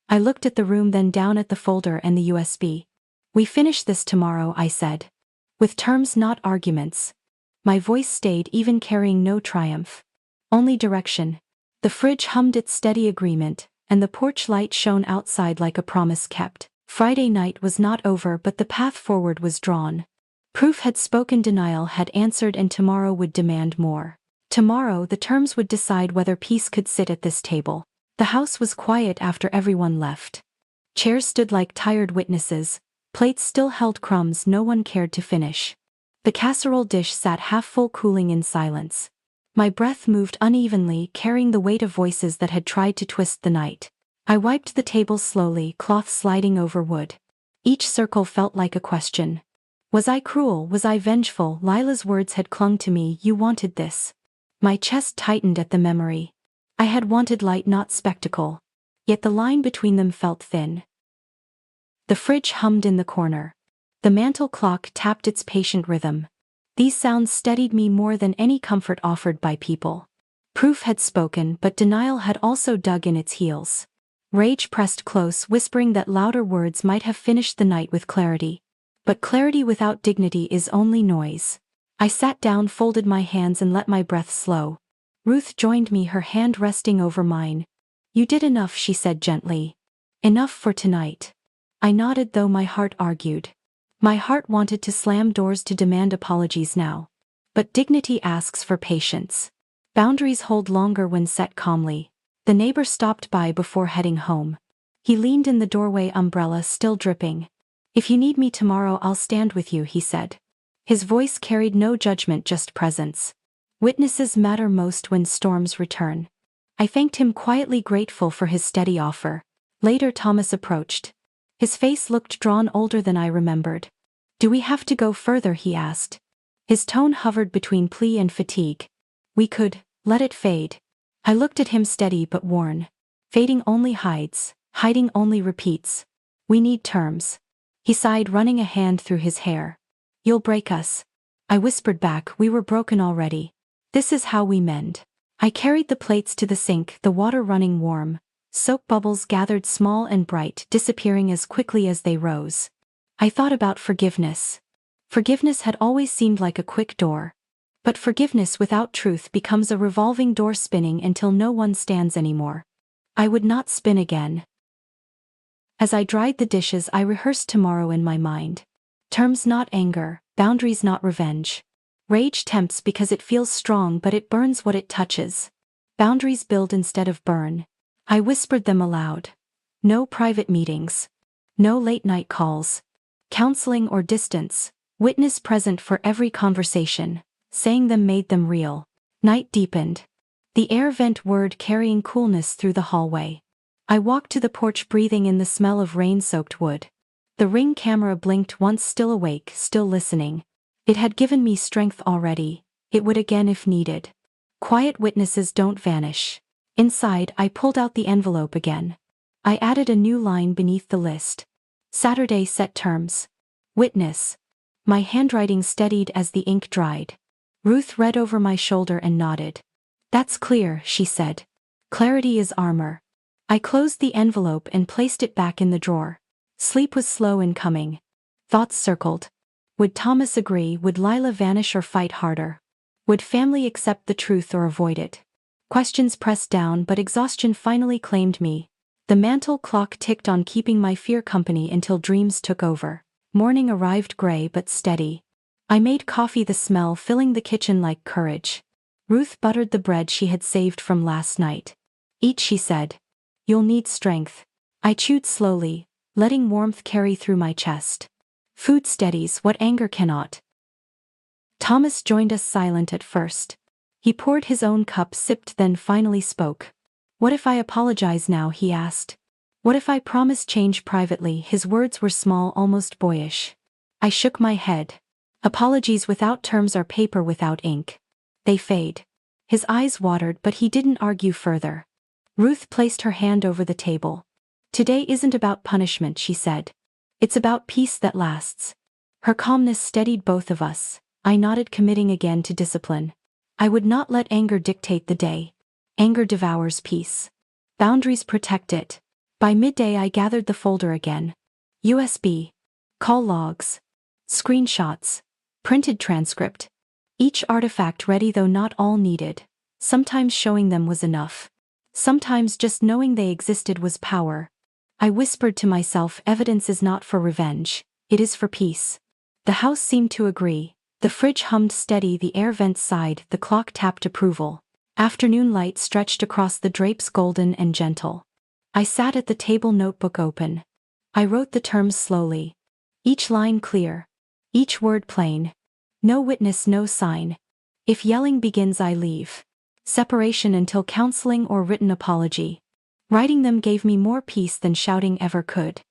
I looked at the room, then down at the folder and the USB. We finish this tomorrow, I said. With terms, not arguments. My voice stayed even, carrying no triumph. Only direction. The fridge hummed its steady agreement, and the porch light shone outside like a promise kept. Friday night was not over, but the path forward was drawn. Proof had spoken, denial had answered, and tomorrow would demand more. Tomorrow the terms would decide whether peace could sit at this table. The house was quiet after everyone left. Chairs stood like tired witnesses, plates still held crumbs no one cared to finish. The casserole dish sat half full, cooling in silence. My breath moved unevenly, carrying the weight of voices that had tried to twist the night. I wiped the table slowly, cloth sliding over wood. Each circle felt like a question. Was I cruel? Was I vengeful? Lila's words had clung to me. You wanted this. My chest tightened at the memory. I had wanted light, not spectacle. Yet the line between them felt thin. The fridge hummed in the corner. The mantel clock tapped its patient rhythm. These sounds steadied me more than any comfort offered by people. Proof had spoken, but denial had also dug in its heels. Rage pressed close, whispering that louder words might have finished the night with clarity. But clarity without dignity is only noise. I sat down, folded my hands, and let my breath slow. Ruth joined me, her hand resting over mine. "You did enough," she said gently. "Enough for tonight." I nodded, though my heart argued. My heart wanted to slam doors, to demand apologies now. But dignity asks for patience. Boundaries hold longer when set calmly. The neighbor stopped by before heading home. He leaned in the doorway, umbrella still dripping. "If you need me tomorrow, I'll stand with you," he said. His voice carried no judgment, just presence. Witnesses matter most when storms return. I thanked him quietly, grateful for his steady offer. Later Thomas approached. His face looked drawn, older than I remembered. "Do we have to go further?" he asked. His tone hovered between plea and fatigue. "We could let it fade." I looked at him, steady but worn. "Fading only hides, hiding only repeats. We need terms." He sighed, running a hand through his hair. "You'll break us." I whispered back, "We were broken already. This is how we mend." I carried the plates to the sink, the water running warm. Soap bubbles gathered, small and bright, disappearing as quickly as they rose. I thought about forgiveness. Forgiveness had always seemed like a quick door. But forgiveness without truth becomes a revolving door, spinning until no one stands anymore. I would not spin again. As I dried the dishes, I rehearsed tomorrow in my mind. Terms, not anger. Boundaries, not revenge. Rage tempts because it feels strong, but it burns what it touches. Boundaries build instead of burn. I whispered them aloud. No private meetings. No late-night calls. Counseling or distance. Witness present for every conversation. Saying them made them real. Night deepened. The air vent whirred, carrying coolness through the hallway. I walked to the porch, breathing in the smell of rain-soaked wood. The Ring camera blinked once, still awake, still listening. It had given me strength already. It would again if needed. Quiet witnesses don't vanish. Inside, I pulled out the envelope again. I added a new line beneath the list. Saturday, set terms. Witness. My handwriting steadied as the ink dried. Ruth read over my shoulder and nodded. "That's clear," she said. "Clarity is armor." I closed the envelope and placed it back in the drawer. Sleep was slow in coming. Thoughts circled. Would Thomas agree? Would Lila vanish or fight harder? Would family accept the truth or avoid it? Questions pressed down, but exhaustion finally claimed me. The mantle clock ticked on, keeping my fear company until dreams took over. Morning arrived, gray but steady. I made coffee, the smell filling the kitchen like courage. Ruth buttered the bread she had saved from last night. "Eat," she said. "You'll need strength." I chewed slowly, letting warmth carry through my chest. Food steadies what anger cannot. Thomas joined us, silent at first. He poured his own cup, sipped, then finally spoke. "What if I apologize now?" he asked. "What if I promise change privately?" His words were small, almost boyish. I shook my head. Apologies without terms are paper without ink. They fade. His eyes watered, but he didn't argue further. Ruth placed her hand over the table. "Today isn't about punishment," she said. "It's about peace that lasts." Her calmness steadied both of us. I nodded, committing again to discipline. I would not let anger dictate the day. Anger devours peace. Boundaries protect it. By midday I gathered the folder again. USB. Call logs. Screenshots. Printed transcript. Each artifact ready, though not all needed. Sometimes showing them was enough. Sometimes just knowing they existed was power. I whispered to myself, evidence is not for revenge. It is for peace. The house seemed to agree. The fridge hummed steady, the air vents sighed, the clock tapped approval. Afternoon light stretched across the drapes, golden and gentle. I sat at the table, notebook open. I wrote the terms slowly. Each line clear. Each word plain. No witness, no sign. If yelling begins, I leave. Separation until counseling or written apology. Writing them gave me more peace than shouting ever could.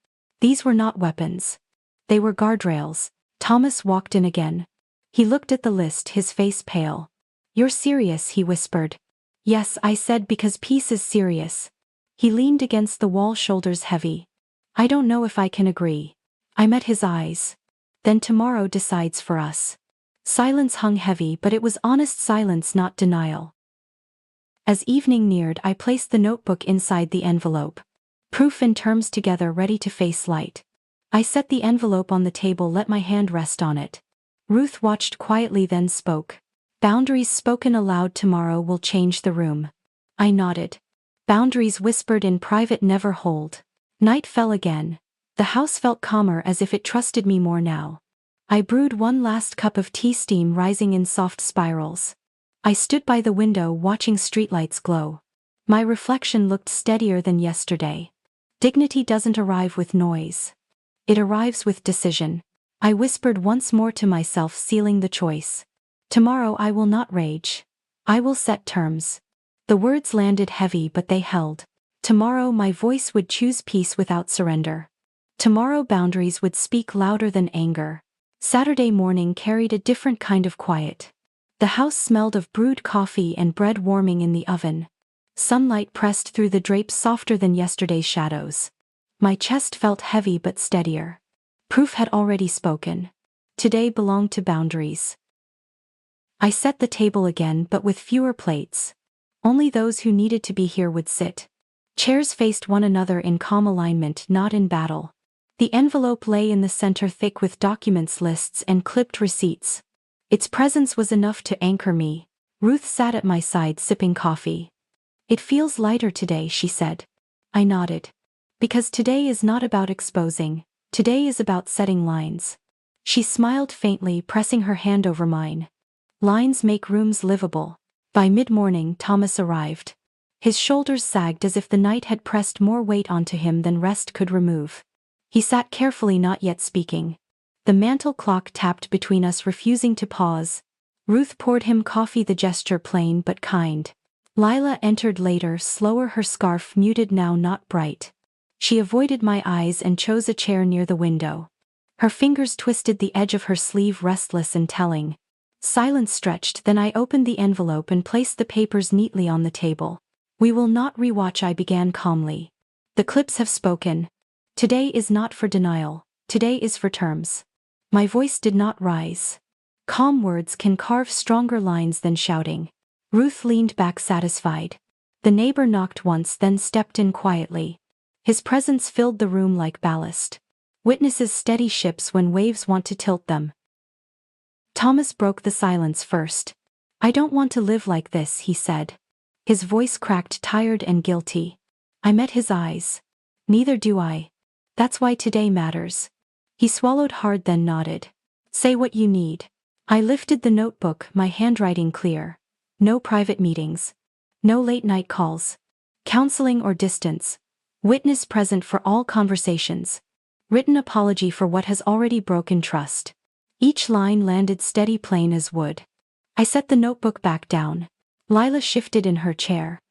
These were not weapons. They were guardrails. Thomas walked in again. He looked at the list, his face pale. "You're serious," he whispered. "Yes," I said, "because peace is serious." He leaned against the wall, shoulders heavy. "I don't know if I can agree." I met his eyes. "Then tomorrow decides for us." Silence hung heavy, but it was honest silence, not denial. As evening neared, I placed the notebook inside the envelope. Proof and terms together, ready to face light. I set the envelope on the table, let my hand rest on it. Ruth watched quietly, then spoke. Boundaries spoken aloud, tomorrow will change the room. I nodded. Boundaries whispered in private never hold. Night fell again. The house felt calmer, as if it trusted me more now. I brewed one last cup of tea, steam rising in soft spirals. I stood by the window watching streetlights glow. My reflection looked steadier than yesterday. Dignity doesn't arrive with noise. It arrives with decision. I whispered once more to myself, sealing the choice. Tomorrow I will not rage. I will set terms. The words landed heavy, but they held. Tomorrow my voice would choose peace without surrender. Tomorrow boundaries would speak louder than anger. Saturday morning carried a different kind of quiet. The house smelled of brewed coffee and bread warming in the oven. Sunlight pressed through the drapes softer than yesterday's shadows. My chest felt heavy but steadier. Proof had already spoken. Today belonged to boundaries. I set the table again, but with fewer plates. Only those who needed to be here would sit. Chairs faced one another in calm alignment, not in battle. The envelope lay in the center, thick with documents, lists, and clipped receipts. Its presence was enough to anchor me. Ruth sat at my side, sipping coffee. It feels lighter today, she said. I nodded. Because today is not about exposing. Today is about setting lines. She smiled faintly, pressing her hand over mine. Lines make rooms livable. By mid-morning, Thomas arrived. His shoulders sagged as if the night had pressed more weight onto him than rest could remove. He sat carefully, not yet speaking. The mantel clock tapped between us, refusing to pause. Ruth poured him coffee, the gesture plain but kind. Lila entered later, slower, her scarf muted now, not bright. She avoided my eyes and chose a chair near the window. Her fingers twisted the edge of her sleeve, restless and telling. Silence stretched, then I opened the envelope and placed the papers neatly on the table. We will not rewatch, I began calmly. The clips have spoken. Today is not for denial. Today is for terms. My voice did not rise. Calm words can carve stronger lines than shouting. Ruth leaned back, satisfied. The neighbor knocked once, then stepped in quietly. His presence filled the room like ballast. Witnesses steady ships when waves want to tilt them. Thomas broke the silence first. I don't want to live like this, he said. His voice cracked, tired and guilty. I met his eyes. Neither do I. That's why today matters. He swallowed hard, then nodded. Say what you need. I lifted the notebook, my handwriting clear. No private meetings. No late-night calls. Counseling or distance. Witness present for all conversations. Written apology for what has already broken trust. Each line landed steady, plain as wood. I set the notebook back down. Lila shifted in her chair.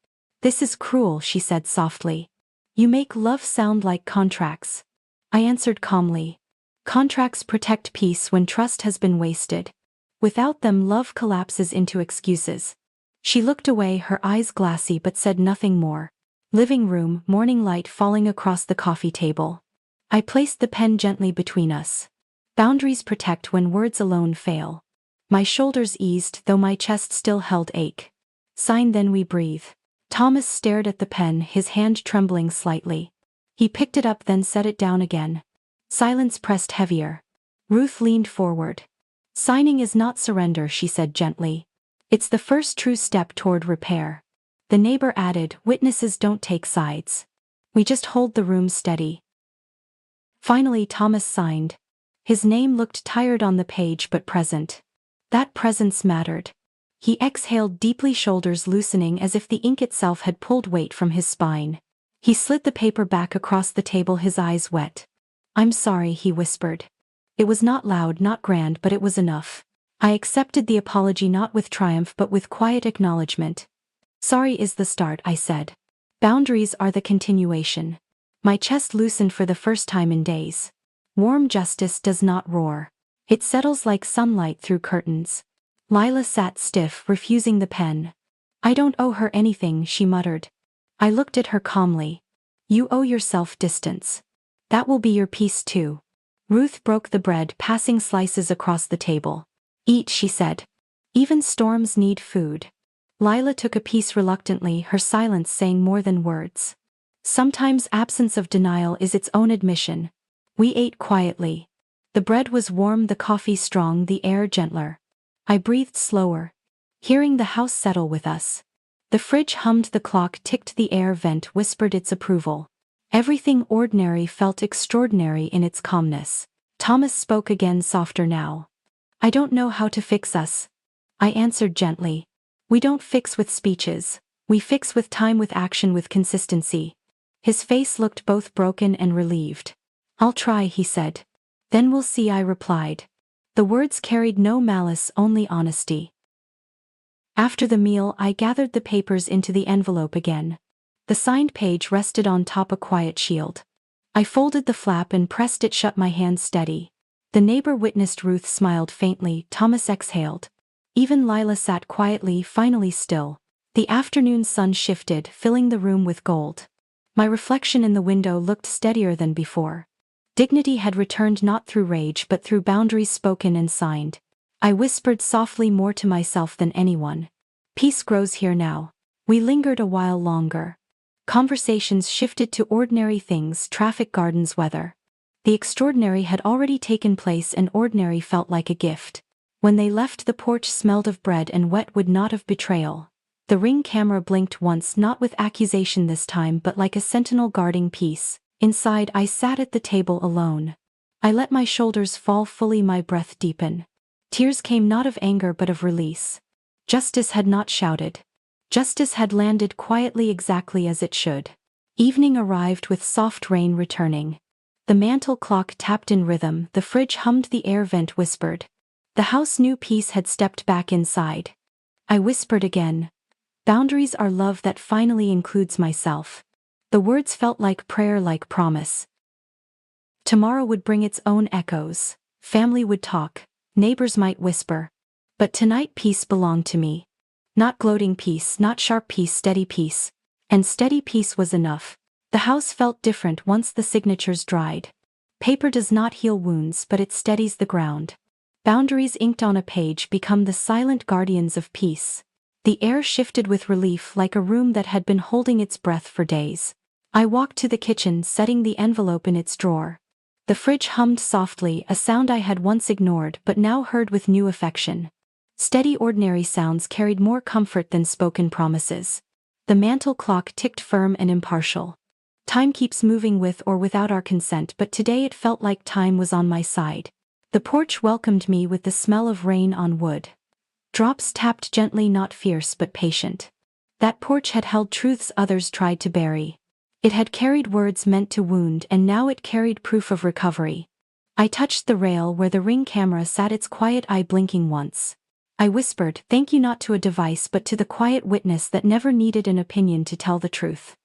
This is cruel, she said softly. You make love sound like contracts. I answered calmly. Contracts protect peace when trust has been wasted. Without them, love collapses into excuses. She looked away, her eyes glassy, but said nothing more. Living room, morning light falling across the coffee table. I placed the pen gently between us. Boundaries protect when words alone fail. My shoulders eased, though my chest still held ache. Sign, then we breathe. Thomas stared at the pen, his hand trembling slightly. He picked it up, then set it down again. Silence pressed heavier. Ruth leaned forward. Signing is not surrender, she said gently. It's the first true step toward repair. The neighbor added, witnesses don't take sides. We just hold the room steady. Finally Thomas signed. His name looked tired on the page but present. That presence mattered. He exhaled deeply, shoulders loosening as if the ink itself had pulled weight from his spine. He slid the paper back across the table, his eyes wet. I'm sorry, he whispered. It was not loud, not grand, but it was enough. I accepted the apology, not with triumph but with quiet acknowledgement. Sorry is the start, I said. Boundaries are the continuation. My chest loosened for the first time in days. Warm justice does not roar. It settles like sunlight through curtains. Lila sat stiff, refusing the pen. I don't owe her anything, she muttered. I looked at her calmly. You owe yourself distance. That will be your peace too. Ruth broke the bread, passing slices across the table. Eat, she said. Even storms need food. Lila took a piece reluctantly, her silence saying more than words. Sometimes absence of denial is its own admission. We ate quietly. The bread was warm, the coffee strong, the air gentler. I breathed slower, hearing the house settle with us. The fridge hummed, the clock ticked, the air vent whispered its approval. Everything ordinary felt extraordinary in its calmness. Thomas spoke again, softer now. I don't know how to fix us, I answered gently. We don't fix with speeches. We fix with time, with action, with consistency. His face looked both broken and relieved. I'll try, he said. Then we'll see, I replied. The words carried no malice, only honesty. After the meal, I gathered the papers into the envelope again. The signed page rested on top, a quiet shield. I folded the flap and pressed it shut, my hands steady. The neighbor witnessed. Ruth smiled faintly. Thomas exhaled. Even Lila sat quietly, finally still. The afternoon sun shifted, filling the room with gold. My reflection in the window looked steadier than before. Dignity had returned, not through rage but through boundaries spoken and signed. I whispered softly, more to myself than anyone. Peace grows here now. We lingered a while longer. Conversations shifted to ordinary things, traffic, gardens, weather. The extraordinary had already taken place and ordinary felt like a gift. When they left, the porch smelled of bread and wet wood, not of betrayal. The Ring camera blinked once, not with accusation this time but like a sentinel guarding peace. Inside, I sat at the table alone. I let my shoulders fall fully, my breath deepen. Tears came, not of anger but of release. Justice had not shouted. Justice had landed quietly, exactly as it should. Evening arrived with soft rain returning. The mantel clock tapped in rhythm, the fridge hummed, the air vent whispered. The house knew peace had stepped back inside. I whispered again. Boundaries are love that finally includes myself. The words felt like prayer, like promise. Tomorrow would bring its own echoes. Family would talk. Neighbors might whisper. But tonight peace belonged to me. Not gloating peace, not sharp peace, steady peace. And steady peace was enough. The house felt different once the signatures dried. Paper does not heal wounds but it steadies the ground. Boundaries inked on a page become the silent guardians of peace. The air shifted with relief, like a room that had been holding its breath for days. I walked to the kitchen, setting the envelope in its drawer. The fridge hummed softly, a sound I had once ignored but now heard with new affection. Steady, ordinary sounds carried more comfort than spoken promises. The mantel clock ticked firm and impartial. Time keeps moving with or without our consent, but today it felt like time was on my side. The porch welcomed me with the smell of rain on wood. Drops tapped gently, not fierce but patient. That porch had held truths others tried to bury. It had carried words meant to wound, and now it carried proof of recovery. I touched the rail where the Ring camera sat, its quiet eye blinking once. I whispered, thank you, not to a device but to the quiet witness that never needed an opinion to tell the truth.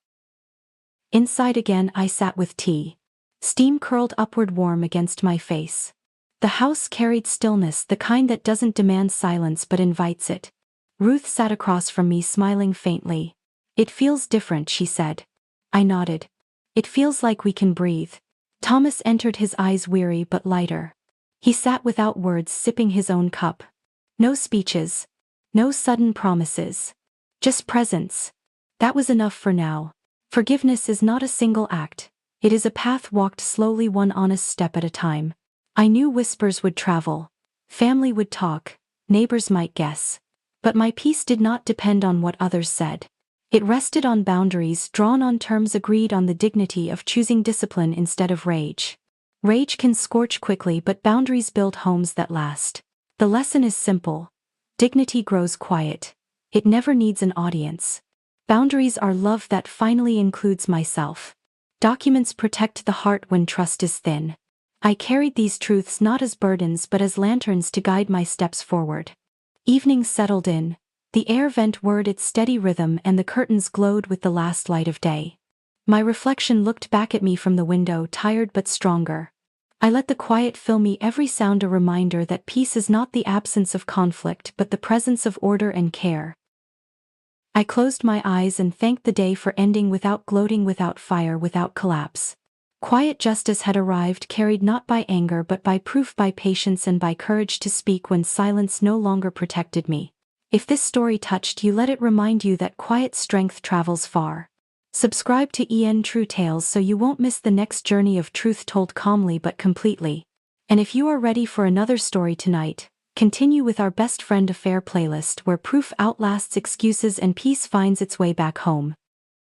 Inside again, I sat with tea. Steam curled upward, warm against my face. The house carried stillness, the kind that doesn't demand silence but invites it. Ruth sat across from me, smiling faintly. It feels different, she said. I nodded. It feels like we can breathe. Thomas entered, his eyes weary but lighter. He sat without words, sipping his own cup. No speeches. No sudden promises. Just presence. That was enough for now. Forgiveness is not a single act. It is a path walked slowly, one honest step at a time. I knew whispers would travel. Family would talk. Neighbors might guess. But my peace did not depend on what others said. It rested on boundaries drawn on terms agreed, on the dignity of choosing discipline instead of rage. Rage can scorch quickly but boundaries build homes that last. The lesson is simple. Dignity grows quiet. It never needs an audience. Boundaries are love that finally includes myself. Documents protect the heart when trust is thin. I carried these truths not as burdens but as lanterns to guide my steps forward. Evening settled in. The air vent whirred its steady rhythm and the curtains glowed with the last light of day. My reflection looked back at me from the window, tired but stronger. I let the quiet fill me, every sound a reminder that peace is not the absence of conflict but the presence of order and care. I closed my eyes and thanked the day for ending without gloating, without fire, without collapse. Quiet justice had arrived, carried not by anger but by proof, by patience and by courage to speak when silence no longer protected me. If this story touched you, let it remind you that quiet strength travels far. Subscribe to True Tales so you won't miss the next journey of truth told calmly but completely. And if you are ready for another story tonight, continue with our Best Friend Affair playlist where proof outlasts excuses and peace finds its way back home.